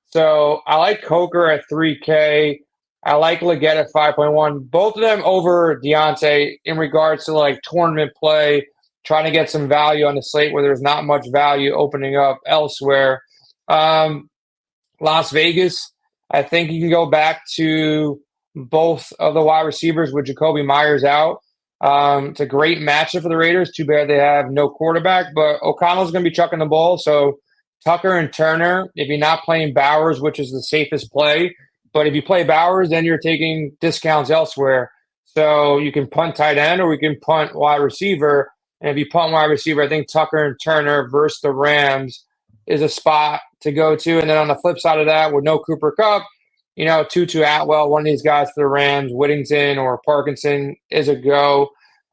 So I like Coker at 3K. I like Leggett at 5.1. Both of them over Deontay in regards to like tournament play, trying to get some value on the slate where there's not much value opening up elsewhere. Las Vegas, I think you can go back to both of the wide receivers with Jacoby Myers out. It's a great matchup for the Raiders. Too bad they have no quarterback, but O'Connell's going to be chucking the ball. So Tucker and Turner, if you're not playing Bowers, which is the safest play, but if you play Bowers, then you're taking discounts elsewhere. So you can punt tight end or we can punt wide receiver. And if you punt wide receiver, I think Tucker and Turner versus the Rams is a spot to go to. And then on the flip side of that, with no Cooper Kupp, Tutu Atwell, one of these guys for the Rams, Whittington or Parkinson is a go.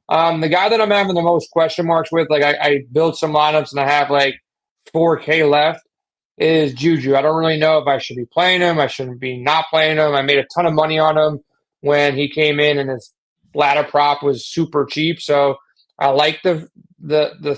The guy that I'm having the most question marks with, like I built some lineups and I have like 4K left, is Juju. I don't really know if I should be playing him. I shouldn't be not playing him. I made a ton of money on him when he came in and his ladder prop was super cheap. So I like the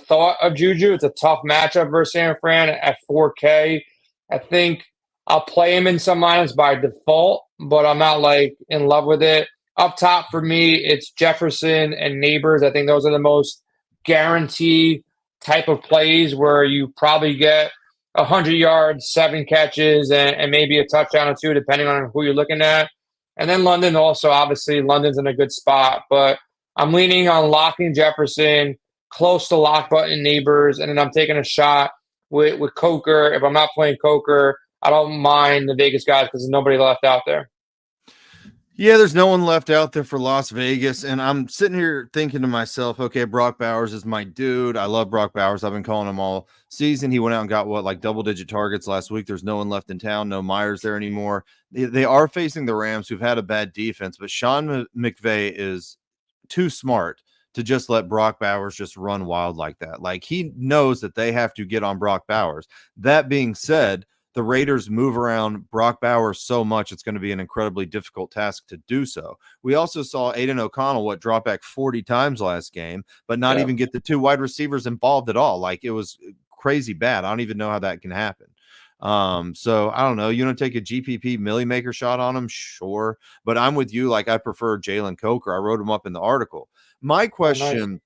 thought of Juju. It's a tough matchup versus San Fran at 4K. I think I'll play him in some lineups by default, but I'm not like in love with it. Up top for me, it's Jefferson and Neighbors. I think those are the most guaranteed type of plays where you probably get 100 yards, 7 catches, and maybe a touchdown or 2, depending on who you're looking at. And then London also, obviously, London's in a good spot. But I'm leaning on locking Jefferson, close to lock button Neighbors, and then I'm taking a shot with Coker. If I'm not playing Coker, I don't mind the Vegas guys because there's nobody left out there. Yeah, there's no one left out there for Las Vegas, and I'm sitting here thinking to myself, okay, Brock Bowers is my dude. I love Brock Bowers. I've been calling him all season. He went out and got double-digit targets last week. There's no one left in town, no Myers there anymore. They are facing the Rams, who've had a bad defense, but Sean McVay is too smart to just let Brock Bowers just run wild like that. Like, he knows that they have to get on Brock Bowers. That being said, the Raiders move around Brock Bowers so much, it's going to be an incredibly difficult task to do so. We also saw Aiden O'Connell drop back 40 times last game, but not even get the 2 wide receivers involved at all. Like, it was crazy bad. I don't even know how that can happen. So I don't know. You want to take a GPP Millie Maker shot on him? Sure. But I'm with you. Like, I prefer Jalen Coker. I wrote him up in the article. My question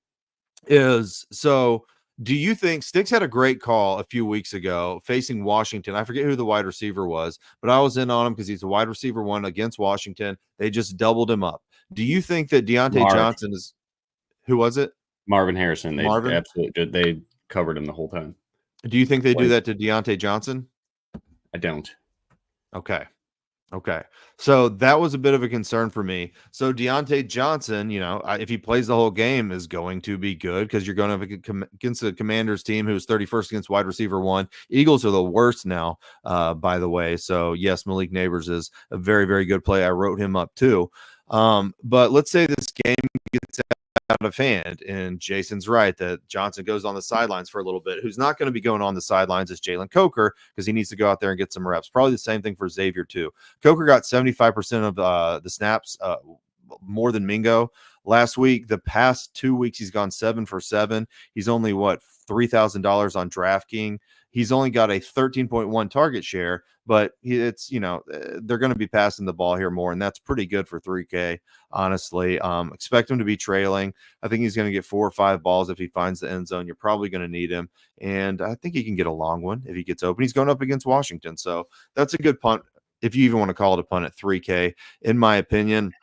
is, so do you think Stix had a great call a few weeks ago facing Washington? I forget who the wide receiver was, but I was in on him because he's a wide receiver 1 against Washington. They just doubled him up. Do you think that Deontay Johnson is – who was it? Marvin Harrison. They covered him the whole time. Do you think they do that to Deontay Johnson? I don't. Okay. So that was a bit of a concern for me. So Deontay Johnson, if he plays the whole game, is going to be good because you're going to against the Commanders team who's 31st against wide receiver 1. Eagles are the worst now, by the way. So yes, Malik Neighbors is a very, very good play. I wrote him up too. But let's say this game gets out of hand, and Jason's right that Johnson goes on the sidelines for a little bit. Who's not going to be going on the sidelines is Jalen Coker because he needs to go out there and get some reps. Probably the same thing for Xavier too. Coker got 75% of the snaps, more than Mingo last week. The past 2 weeks he's gone 7 for 7. He's only $3,000 on DraftKings. He's only got a 13.1 target share, but it's, they're going to be passing the ball here more, and that's pretty good for 3K, honestly. Expect him to be trailing. I think he's going to get 4 or 5 balls if he finds the end zone. You're probably going to need him, and I think he can get a long one if he gets open. He's going up against Washington, so that's a good punt, if you even want to call it a punt, at 3K, in my opinion.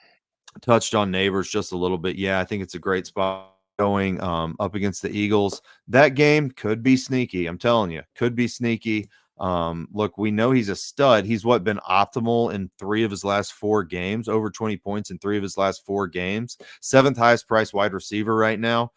Touched on Neighbors just a little bit. Yeah, I think it's a great spot going up against the Eagles. That game could be sneaky. I'm telling you, could be sneaky. Look, we know he's a stud. He's been optimal in 3 of his last 4 games, over 20 points in 3 of his last 4 games. 7th highest priced wide receiver right now,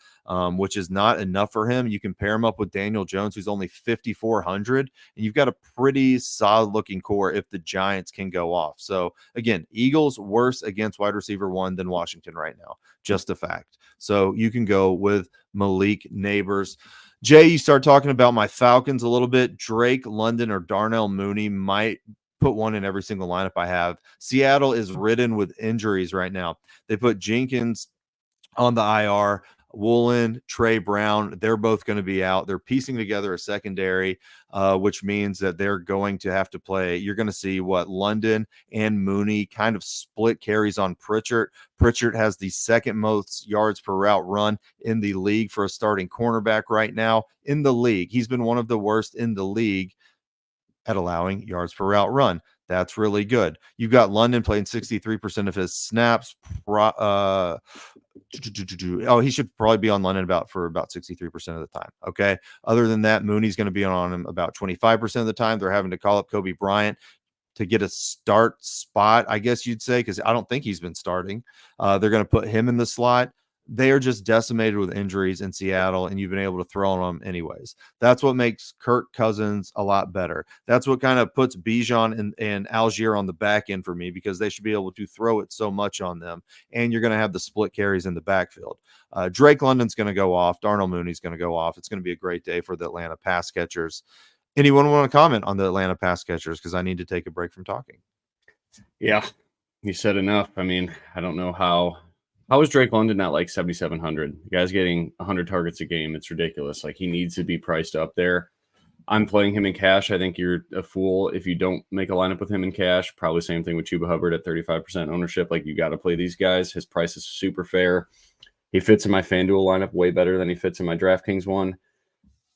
which is not enough for him. You can pair him up with Daniel Jones, who's only 5,400, and you've got a pretty solid looking core if the Giants can go off. So again, Eagles worse against wide receiver 1 than Washington right now. Just a fact. So you can go with Malik Neighbors. Jay, you start talking about my Falcons a little bit. Drake London or Darnell Mooney might put one in every single lineup I have. Seattle is ridden with injuries right now. They put Jenkins on the IR. Woolen, Trey Brown, they're both going to be out. They're piecing together a secondary, which means that they're going to have to play. You're going to see London and Mooney kind of split carries on Pritchard. Pritchard has the 2nd most yards per route run in the league for a starting cornerback right now in the league. He's been one of the worst in the league at allowing yards per route run. That's really good. You've got London playing 63% of his snaps. He should probably be on London for about 63% of the time. Okay. Other than that, Mooney's going to be on him about 25% of the time. They're having to call up Kobe Bryant to get a start spot, I guess you'd say, because I don't think he's been starting. They're going to put him in the slot. They are just decimated with injuries in Seattle, and you've been able to throw on them anyways. That's what makes Kirk Cousins a lot better. That's what kind of puts Bijan and Algier on the back end for me, because they should be able to throw it so much on them, and you're going to have the split carries in the backfield. Drake London's going to go off. Darnell Mooney's going to go off. It's going to be a great day for the Atlanta pass catchers. Anyone want to comment on the Atlanta pass catchers? Because I need to take a break from talking. Yeah, you said enough. I mean, I don't know how is Drake London not like 7,700? The guy's getting 100 targets a game. It's ridiculous. Like, he needs to be priced up there. I'm playing him in cash. I think you're a fool if you don't make a lineup with him in cash. Probably same thing with Chuba Hubbard at 35% ownership. Like, you got to play these guys. His price is super fair. He fits in my FanDuel lineup way better than he fits in my DraftKings one.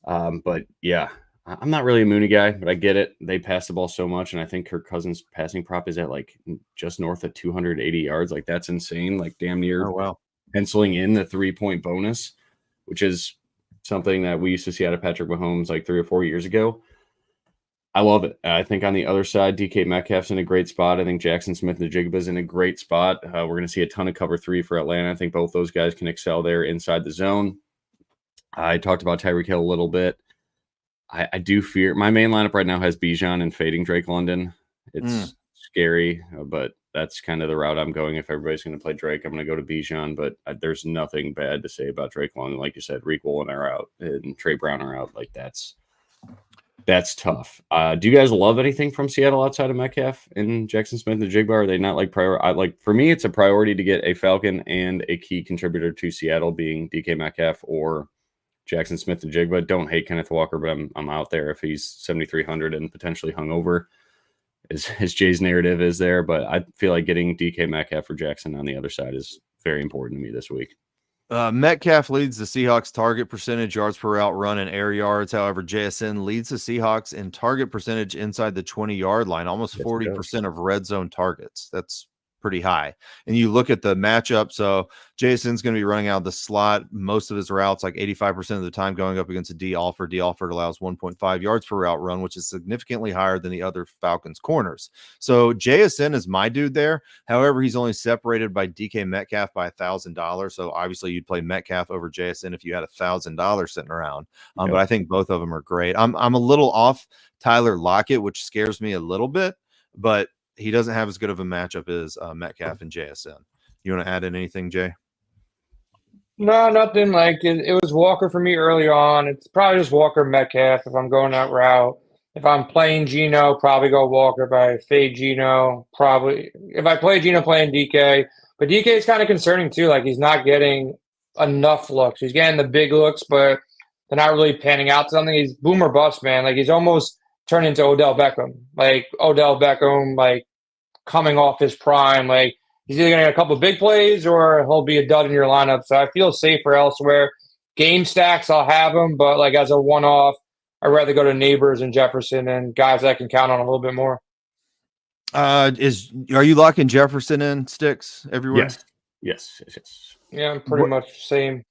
But yeah, I'm not really a Mooney guy, but I get it. They pass the ball so much, and I think Kirk Cousins' passing prop is at like just north of 280 yards. Like, that's insane. Like, damn near penciling in the 3-point bonus, which is something that we used to see out of Patrick Mahomes like 3 or 4 years ago. I love it. I think on the other side, DK Metcalf's in a great spot. I think Jackson Smith-Njigba's in a great spot. We're going to see a ton of cover 3 for Atlanta. I think both those guys can excel there inside the zone. I talked about Tyreek Hill a little bit. I do fear my main lineup right now has Bijan and fading Drake London. It's scary, but that's kind of the route I'm going. If everybody's going to play Drake, I'm going to go to Bijan, but there's nothing bad to say about Drake London. Like you said, Reek Woolen are out and Trey Brown are out. Like, that's tough. Do you guys love anything from Seattle outside of Metcalf and Jackson Smith-Njigba? Are they not like for me, it's a priority to get a Falcon and a key contributor to Seattle being DK Metcalf or Jackson Smith-Njigba. Don't hate Kenneth Walker, but I'm out there if he's 7,300 and potentially hungover. His Jay's narrative is there, but I feel like getting DK Metcalf or Jackson on the other side is very important to me this week. Metcalf leads the Seahawks target percentage, yards per route run, and air yards. However, JSN leads the Seahawks in target percentage inside the 20-yard line, almost 40% of red zone targets. That's pretty high. And you look at the matchup, so Jason's going to be running out of the slot most of his routes, like 85% of the time, going up against a D. Alford. D. Alford allows 1.5 yards per route run, which is significantly higher than the other Falcons corners. So JSN is my dude there. However, he's only separated by DK Metcalf by $1,000. So obviously you'd play Metcalf over JSN if you had $1,000 sitting around. But I think both of them are great. I'm a little off Tyler Lockett, which scares me a little bit, but he doesn't have as good of a matchup as Metcalf and JSN. You want to add in anything, Jay? No, nothing. Like it was Walker for me early on. It's probably just Walker Metcalf if I'm going that route. If I'm playing Geno, probably go Walker. If I fade Geno, probably. If I play Geno, playing DK. But DK is kind of concerning too. Like, he's not getting enough looks. He's getting the big looks, but they're not really panning out to something. He's boom or bust, man. Like, he's almost turned into Odell Beckham. Like, Odell Beckham, like, coming off his prime. Like, he's either going to get a couple of big plays or he'll be a dud in your lineup. So I feel safer elsewhere. Game stacks, I'll have him, but like as a one-off, I'd rather go to Neighbors and Jefferson and guys I can count on a little bit more. Are you locking Jefferson in Stix everywhere? Yes. Yeah, I'm pretty much same.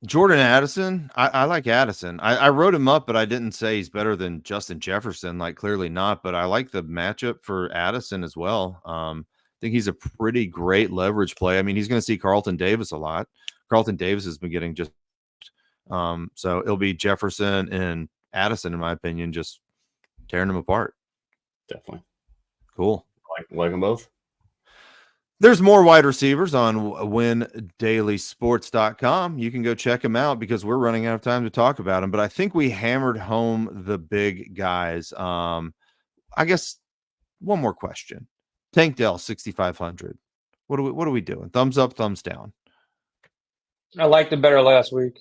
Jordan Addison, I like Addison. I wrote him up, but I didn't say he's better than Justin Jefferson. Like, clearly not. But I like the matchup for Addison as well. I think he's a pretty great leverage play. I mean, he's going to see Carlton Davis a lot. Carlton Davis has been getting just so it'll be Jefferson and Addison, in my opinion, just tearing them apart. Definitely. Cool. Like them both. There's more wide receivers on windailysports.com. You can go check them out because we're running out of time to talk about them. But I think we hammered home the big guys. I guess one more question. Tank Dell, 6,500. What are we doing? Thumbs up, thumbs down. I liked it better last week.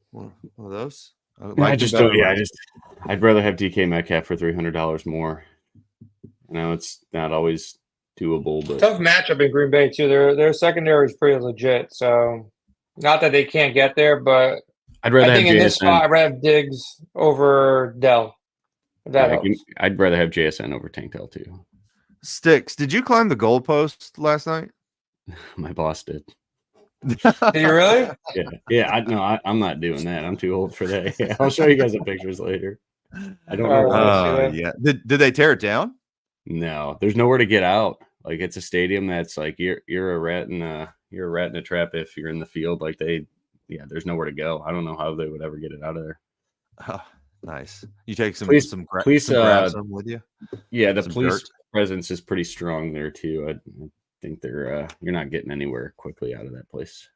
One of those? I'd rather have DK Metcalf for $300 more. I know it's not always doable, but Tough matchup in Green Bay too. Their secondary is pretty legit. So not that they can't get there, but I'd rather I think have in JSN. this spot I'd rather have Diggs over Dell. If that helps. I'd rather have JSN over Tank Dell too. Stix, did you climb the goalpost last night? My boss did. Did you really? Yeah. I'm not doing that. I'm too old for that. I'll show you guys the pictures later. I don't know. Yeah. Did they tear it down? No, there's nowhere to get out. Like, it's a stadium that's like you're a rat in a trap if you're in the field. Like, there's nowhere to go. I don't know how they would ever get it out of there. Oh, nice. You take some police grass with you. Yeah, the some police dirt. presence is pretty strong there too. I think you're not getting anywhere quickly out of that place.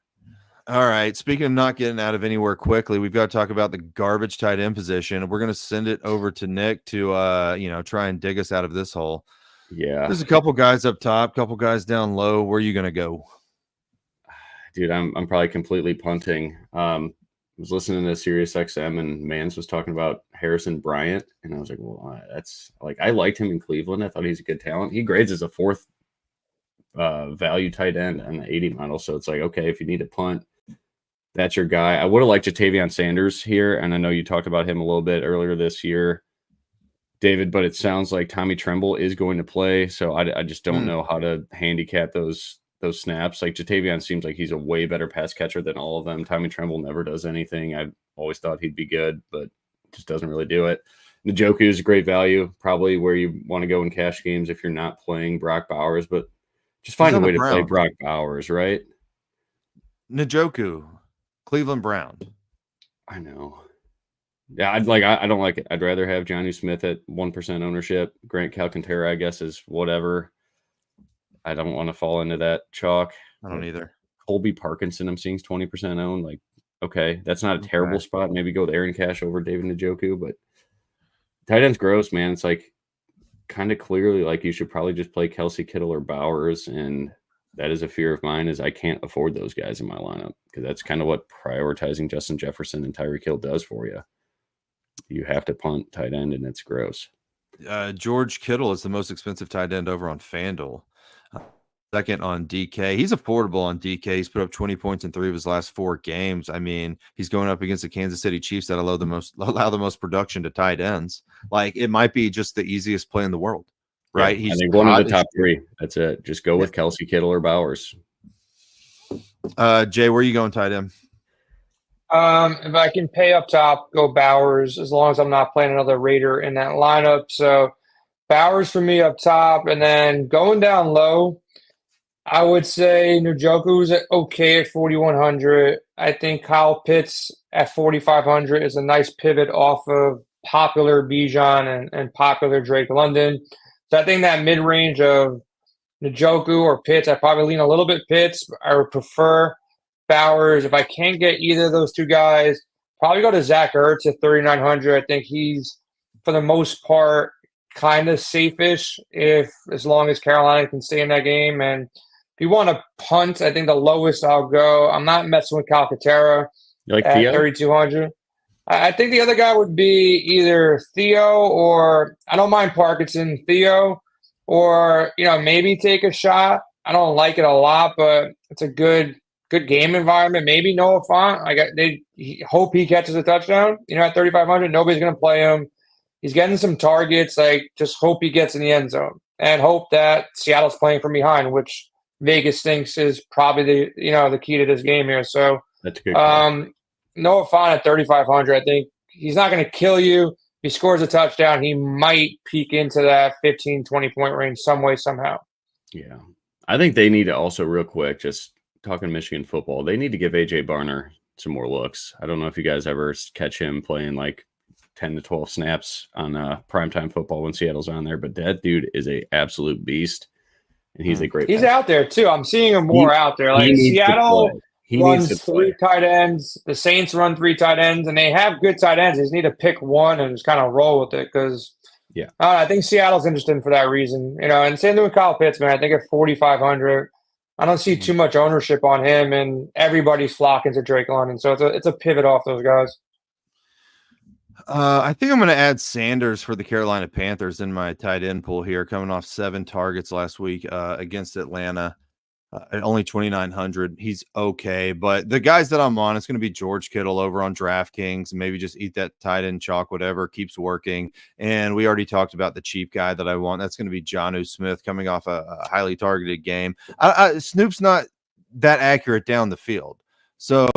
All right. Speaking of not getting out of anywhere quickly, we've got to talk about the garbage tight end position. We're going to send it over to Nick to try and dig us out of this hole. Yeah. There's a couple guys up top, couple guys down low. Where are you going to go? Dude, I'm probably completely punting. I was listening to Sirius XM and Mans was talking about Harrison Bryant, and I was like, well, that's like, I liked him in Cleveland. I thought he's a good talent. He grades as a fourth value tight end on the 80 model. So it's like, okay, if you need a punt, that's your guy. I would have liked Jatavion Sanders here, and I know you talked about him a little bit earlier this year, David, but it sounds like Tommy Tremble is going to play, so I just don't know how to handicap those snaps. Like, Jatavion seems like he's a way better pass catcher than all of them. Tommy Tremble never does anything. I always thought he'd be good, but just doesn't really do it. Njoku is a great value, probably where you want to go in cash games if you're not playing Brock Bowers, but just find a way to play Brock Bowers, right? Njoku, Cleveland Brown. I know. Yeah, I don't like it. I'd rather have Jonnu Smith at 1% ownership. Grant Calcaterra, I guess, is whatever. I don't want to fall into that chalk. I don't either. Colby Parkinson, I'm seeing 20% owned. Like, okay, that's not a terrible spot. Maybe go with Aaron Cash over David Njoku, but tight end's gross, man. It's like kind of clearly like you should probably just play Kelsey, Kittle, or Bowers, and that is a fear of mine, is I can't afford those guys in my lineup, because that's kind of what prioritizing Justin Jefferson and Tyreek Hill does for you. You have to punt tight end, and it's gross. George Kittle is the most expensive tight end over on FanDuel. Second on DK. He's affordable on DK. He's put up 20 points in 3 of his last 4 games. I mean, he's going up against the Kansas City Chiefs that allow the most production to tight ends. Like, it might be just the easiest play in the world, right? Yeah, I think one of the top 3. That's it. Just go with Kelsey, Kittle, or Bowers. Jay, where are you going tight end? If I can pay up top, go Bowers, as long as I'm not playing another Raider in that lineup. So Bowers for me up top, and then going down low, I would say Njoku's okay at 4,100. I think Kyle Pitts at 4,500 is a nice pivot off of popular Bijan and popular Drake London. So I think that mid-range of Njoku or Pitts, I probably lean a little bit Pitts. I would prefer Bowers. If I can't get either of those two guys, probably go to Zach Ertz at 3,900. I think he's, for the most part, kind of safe-ish as long as Carolina can stay in that game. And if you want to punt, I think the lowest I'll go. I'm not messing with Calcaterra at Theo? 3,200. I think the other guy would be either Theo, or I don't mind Parkinson, Theo, or maybe take a shot. I don't like it a lot, but it's a good game environment. Maybe Noah Fant. Hope he catches a touchdown. At 3,500, nobody's going to play him. He's getting some targets. Just hope he gets in the end zone, and hope that Seattle's playing from behind, which Vegas thinks is probably the key to this game here. So that's a good call. Noah Fant at 3,500. I think he's not going to kill you. If he scores a touchdown, he might peek into that 15, 20-point range some way, somehow. Yeah. I think they need to also, real quick, just talking Michigan football, they need to give A.J. Barner some more looks. I don't know if you guys ever catch him playing like 10 to 12 snaps on primetime football when Seattle's on there, but that dude is a absolute beast, and he's a great He's passer. out there, too. I'm seeing him more out there. Like Seattle runs 3 tight ends. The Saints run 3 tight ends, and they have good tight ends. They just need to pick one and just kind of roll with it because I think Seattle's interested for that reason. And same thing with Kyle Pitts, man. I think at 4,500, I don't see too much ownership on him, and everybody's flocking to Drake London. So it's a pivot off those guys. I think I'm going to add Sanders for the Carolina Panthers in my tight end pool here, coming off 7 targets last week against Atlanta. At only 2,900, he's okay. But the guys that I'm on, it's going to be George Kittle over on DraftKings. Maybe just eat that tight end chalk, whatever keeps working. And we already talked about the cheap guy that I want. That's going to be Jonnu Smith coming off a highly targeted game. Snoop's not that accurate down the field. So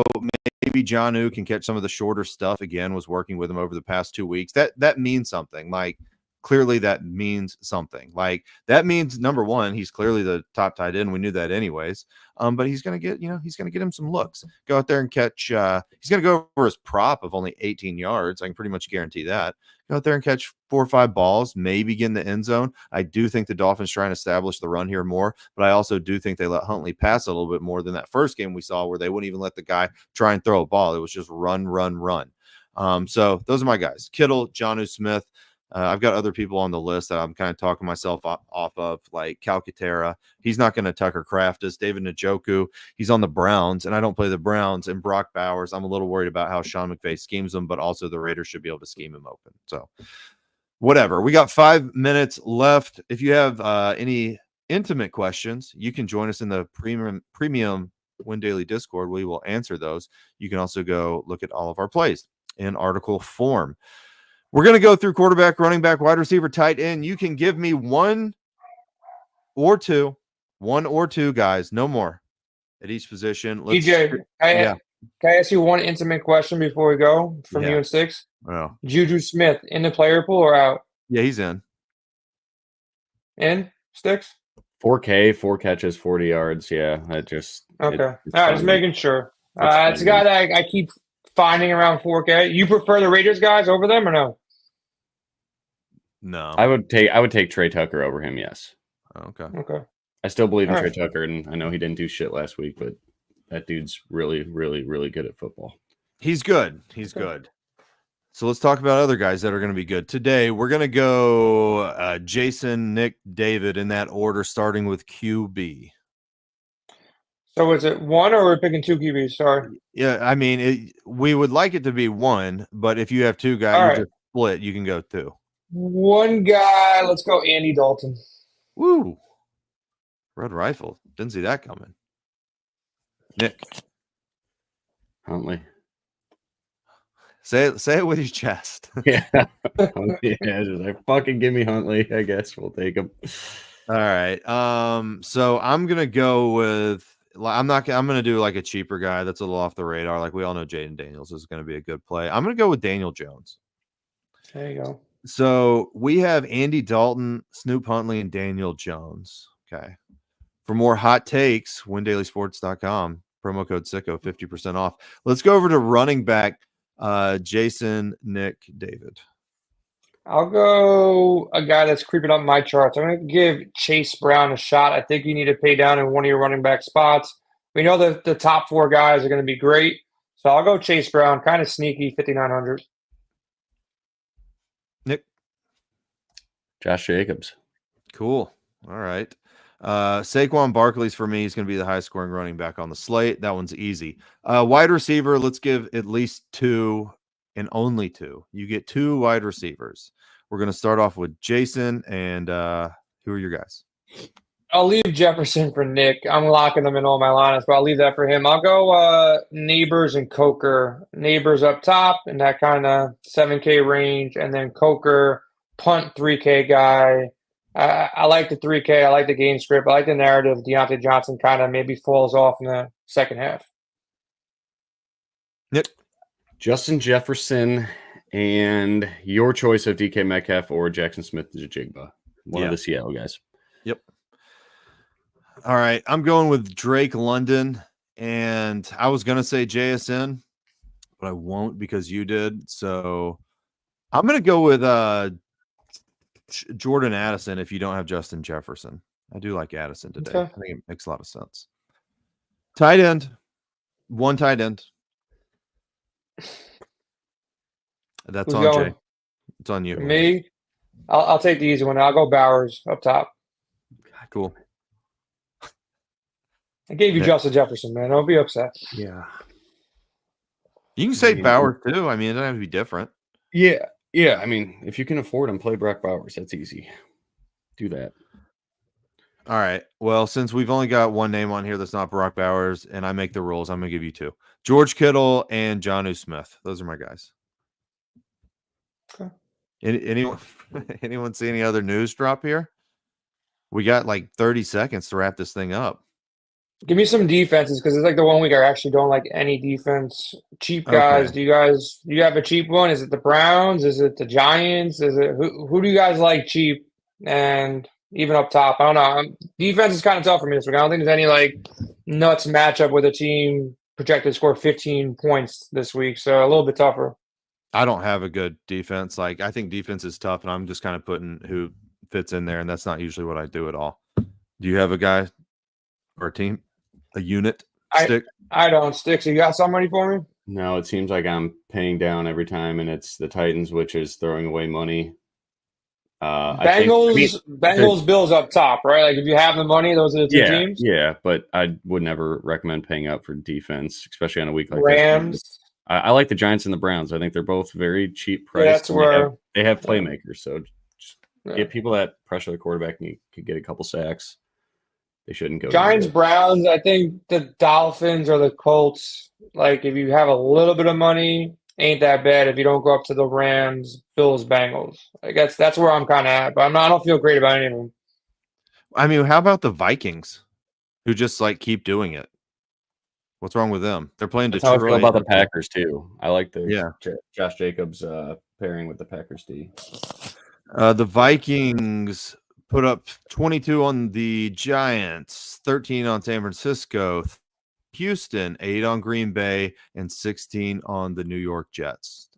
maybe Jonnu can catch some of the shorter stuff. Again, was working with him over the past 2 weeks. That means something. Like, clearly that means something. Like, that means, number one, he's clearly the top tight end. We knew that anyways. But he's going to get, he's going to get him some looks. Go out there and catch, he's going to go over his prop of only 18 yards. I can pretty much guarantee that. Go out there and catch 4 or 5 balls, maybe get in the end zone. I do think the Dolphins try and establish the run here more, but I also do think they let Huntley pass a little bit more than that first game we saw where they wouldn't even let the guy try and throw a ball. It was just run. So those are my guys. Kittle, Jonnu Smith. I've got other people on the list that I'm kind of talking myself off of, like Calcaterra. He's not going to Tucker Craft us. David Njoku, he's on the Browns, and I don't play the Browns. And Brock Bowers, I'm a little worried about how Sean McVay schemes them, but also the Raiders should be able to scheme him open. So whatever. We got 5 minutes left. If you have any intimate questions, you can join us in the premium Win Daily Discord. We will answer those. You can also go look at all of our plays in article form. We're going to go through quarterback, running back, wide receiver, tight end. You can give me one or two guys, no more at each position. DJ, can I ask you one intimate question before we go from you and Stix? Oh. Juju Smith in the player pool or out? Yeah, he's in. In, Stix? 4K, 4 catches, 40 yards. Yeah, that just okay. All right, just making sure. It's a guy that I keep finding around 4K. You prefer the Raiders guys over them or no? No. I would take Trey Tucker over him, yes. Okay. I still believe in Trey Tucker, and I know he didn't do shit last week, but that dude's really, really, really good at football. He's good. Good. So let's talk about other guys that are going to be good. Today, we're going to go Jason, Nick, David in that order, starting with QB. So is it one or we're picking 2 QBs? Sorry. Yeah, I mean, we would like it to be one, but if you have 2 guys, you just split, you can go 2. One guy, let's go Andy Dalton. Woo. Red Rifle. Didn't see that coming. Nick. Huntley. Say it with your chest. Yeah. Huntley, just like, fucking give me Huntley. I guess we'll take him. All right. So I'm gonna go with. I'm gonna do like a cheaper guy that's a little off the radar. Like we all know, Jaden Daniels is gonna be a good play. I'm gonna go with Daniel Jones. There you go. So we have Andy Dalton, Snoop Huntley, and Daniel Jones. Okay. For more hot takes, windailysports.com, promo code SICKO, 50% off. Let's go over to running back, Jason, Nick, David. I'll go a guy that's creeping up my charts. I'm going to give Chase Brown a shot. I think you need to pay down in one of your running back spots. We know that the top 4 guys are going to be great. So I'll go Chase Brown, kind of sneaky, 5,900. Nick? Josh Jacobs. Cool. All right. Saquon Barkley's for me. He's going to be the highest scoring running back on the slate. That one's easy. Wide receiver, let's give at least 2 and only 2. You get 2 wide receivers. We're going to start off with Jason, and who are your guys? I'll leave Jefferson for Nick. I'm locking them in all my lineups, but I'll leave that for him. I'll go Neighbors and Coker. Neighbors up top in that kind of 7K range, and then Coker, punt 3K guy. I like the 3K. I like the game script. I like the narrative. Deontay Johnson kind of maybe falls off in the second half. Nick? Justin Jefferson and your choice of DK Metcalf or Jackson Smith-Njigba, one of the Seattle guys. Yep. All right, I'm going with Drake London, and I was going to say JSN, but I won't because you did. So I'm going to go with Jordan Addison if you don't have Justin Jefferson. I do like Addison today. Okay. I think it makes a lot of sense. Tight end. One tight end. That's Who's on going? Jay. It's on you. Me? I'll take the easy one. I'll go Bowers up top. Cool. I gave you Justin Jefferson, man. Don't be upset. Yeah. You can say Bowers too. I mean, it doesn't have to be different. Yeah. Yeah. I mean, if you can afford him, play Brock Bowers. That's easy. Do that. All right. Well, since we've only got one name on here that's not Brock Bowers, and I make the rules, I'm going to give you two. George Kittle and Jonnu Smith. Those are my guys. Okay. Anyone see any other news drop here? We got like 30 seconds to wrap this thing up. Give me some defenses because it's like the 1 week I actually don't like any defense. Cheap guys. Okay. Do you have a cheap one? Is it the Browns? Is it the Giants? Is it who do you guys like cheap? And even up top, I don't know. Defense is kind of tough for me this week. I don't think there's any like nuts matchup with a team projected to score 15 points this week. So a little bit tougher. I don't have a good defense. Like, I think defense is tough, and I'm just kind of putting who fits in there, and that's not usually what I do at all. Do you have a guy or a team, a unit? Stick? I don't. Stix, you got somebody for me? No, it seems like I'm paying down every time, and it's the Titans, which is throwing away money. Bengals, Bills up top, right? Like if you have the money, those are the two teams. Yeah, but I would never recommend paying up for defense, especially on a week like Rams. this. I like the Giants and the Browns. I think they're both very cheap price. Yeah, that's where they have playmakers. So just get people that pressure the quarterback and you could get a couple sacks. They shouldn't go. Giants, Browns. I think the Dolphins or the Colts. Like if you have a little bit of money, ain't that bad. If you don't go up to the Rams, Bills, Bengals. I guess that's where I'm kind of at. But I don't feel great about any of them. I mean, how about the Vikings, who just like keep doing it? What's wrong with them? They're playing That's Detroit. how I feel about the Packers too. I like the Josh Jacobs pairing with the Packers D. The Vikings put up 22 on the Giants, 13 on San Francisco, Houston, 8 on Green Bay, and 16 on the New York Jets.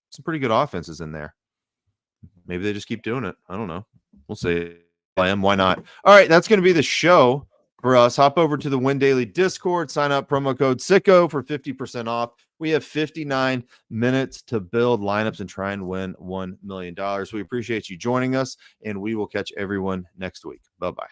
Some pretty good offenses in there. Maybe they just keep doing it. I don't know. We'll see. Why not? All right, that's going to be the show for us. Hop over to the Win Daily Discord, sign up, promo code SICKO for 50% off. We have 59 minutes to build lineups and try and win $1 million. We appreciate you joining us, and we will catch everyone next week. Bye-bye.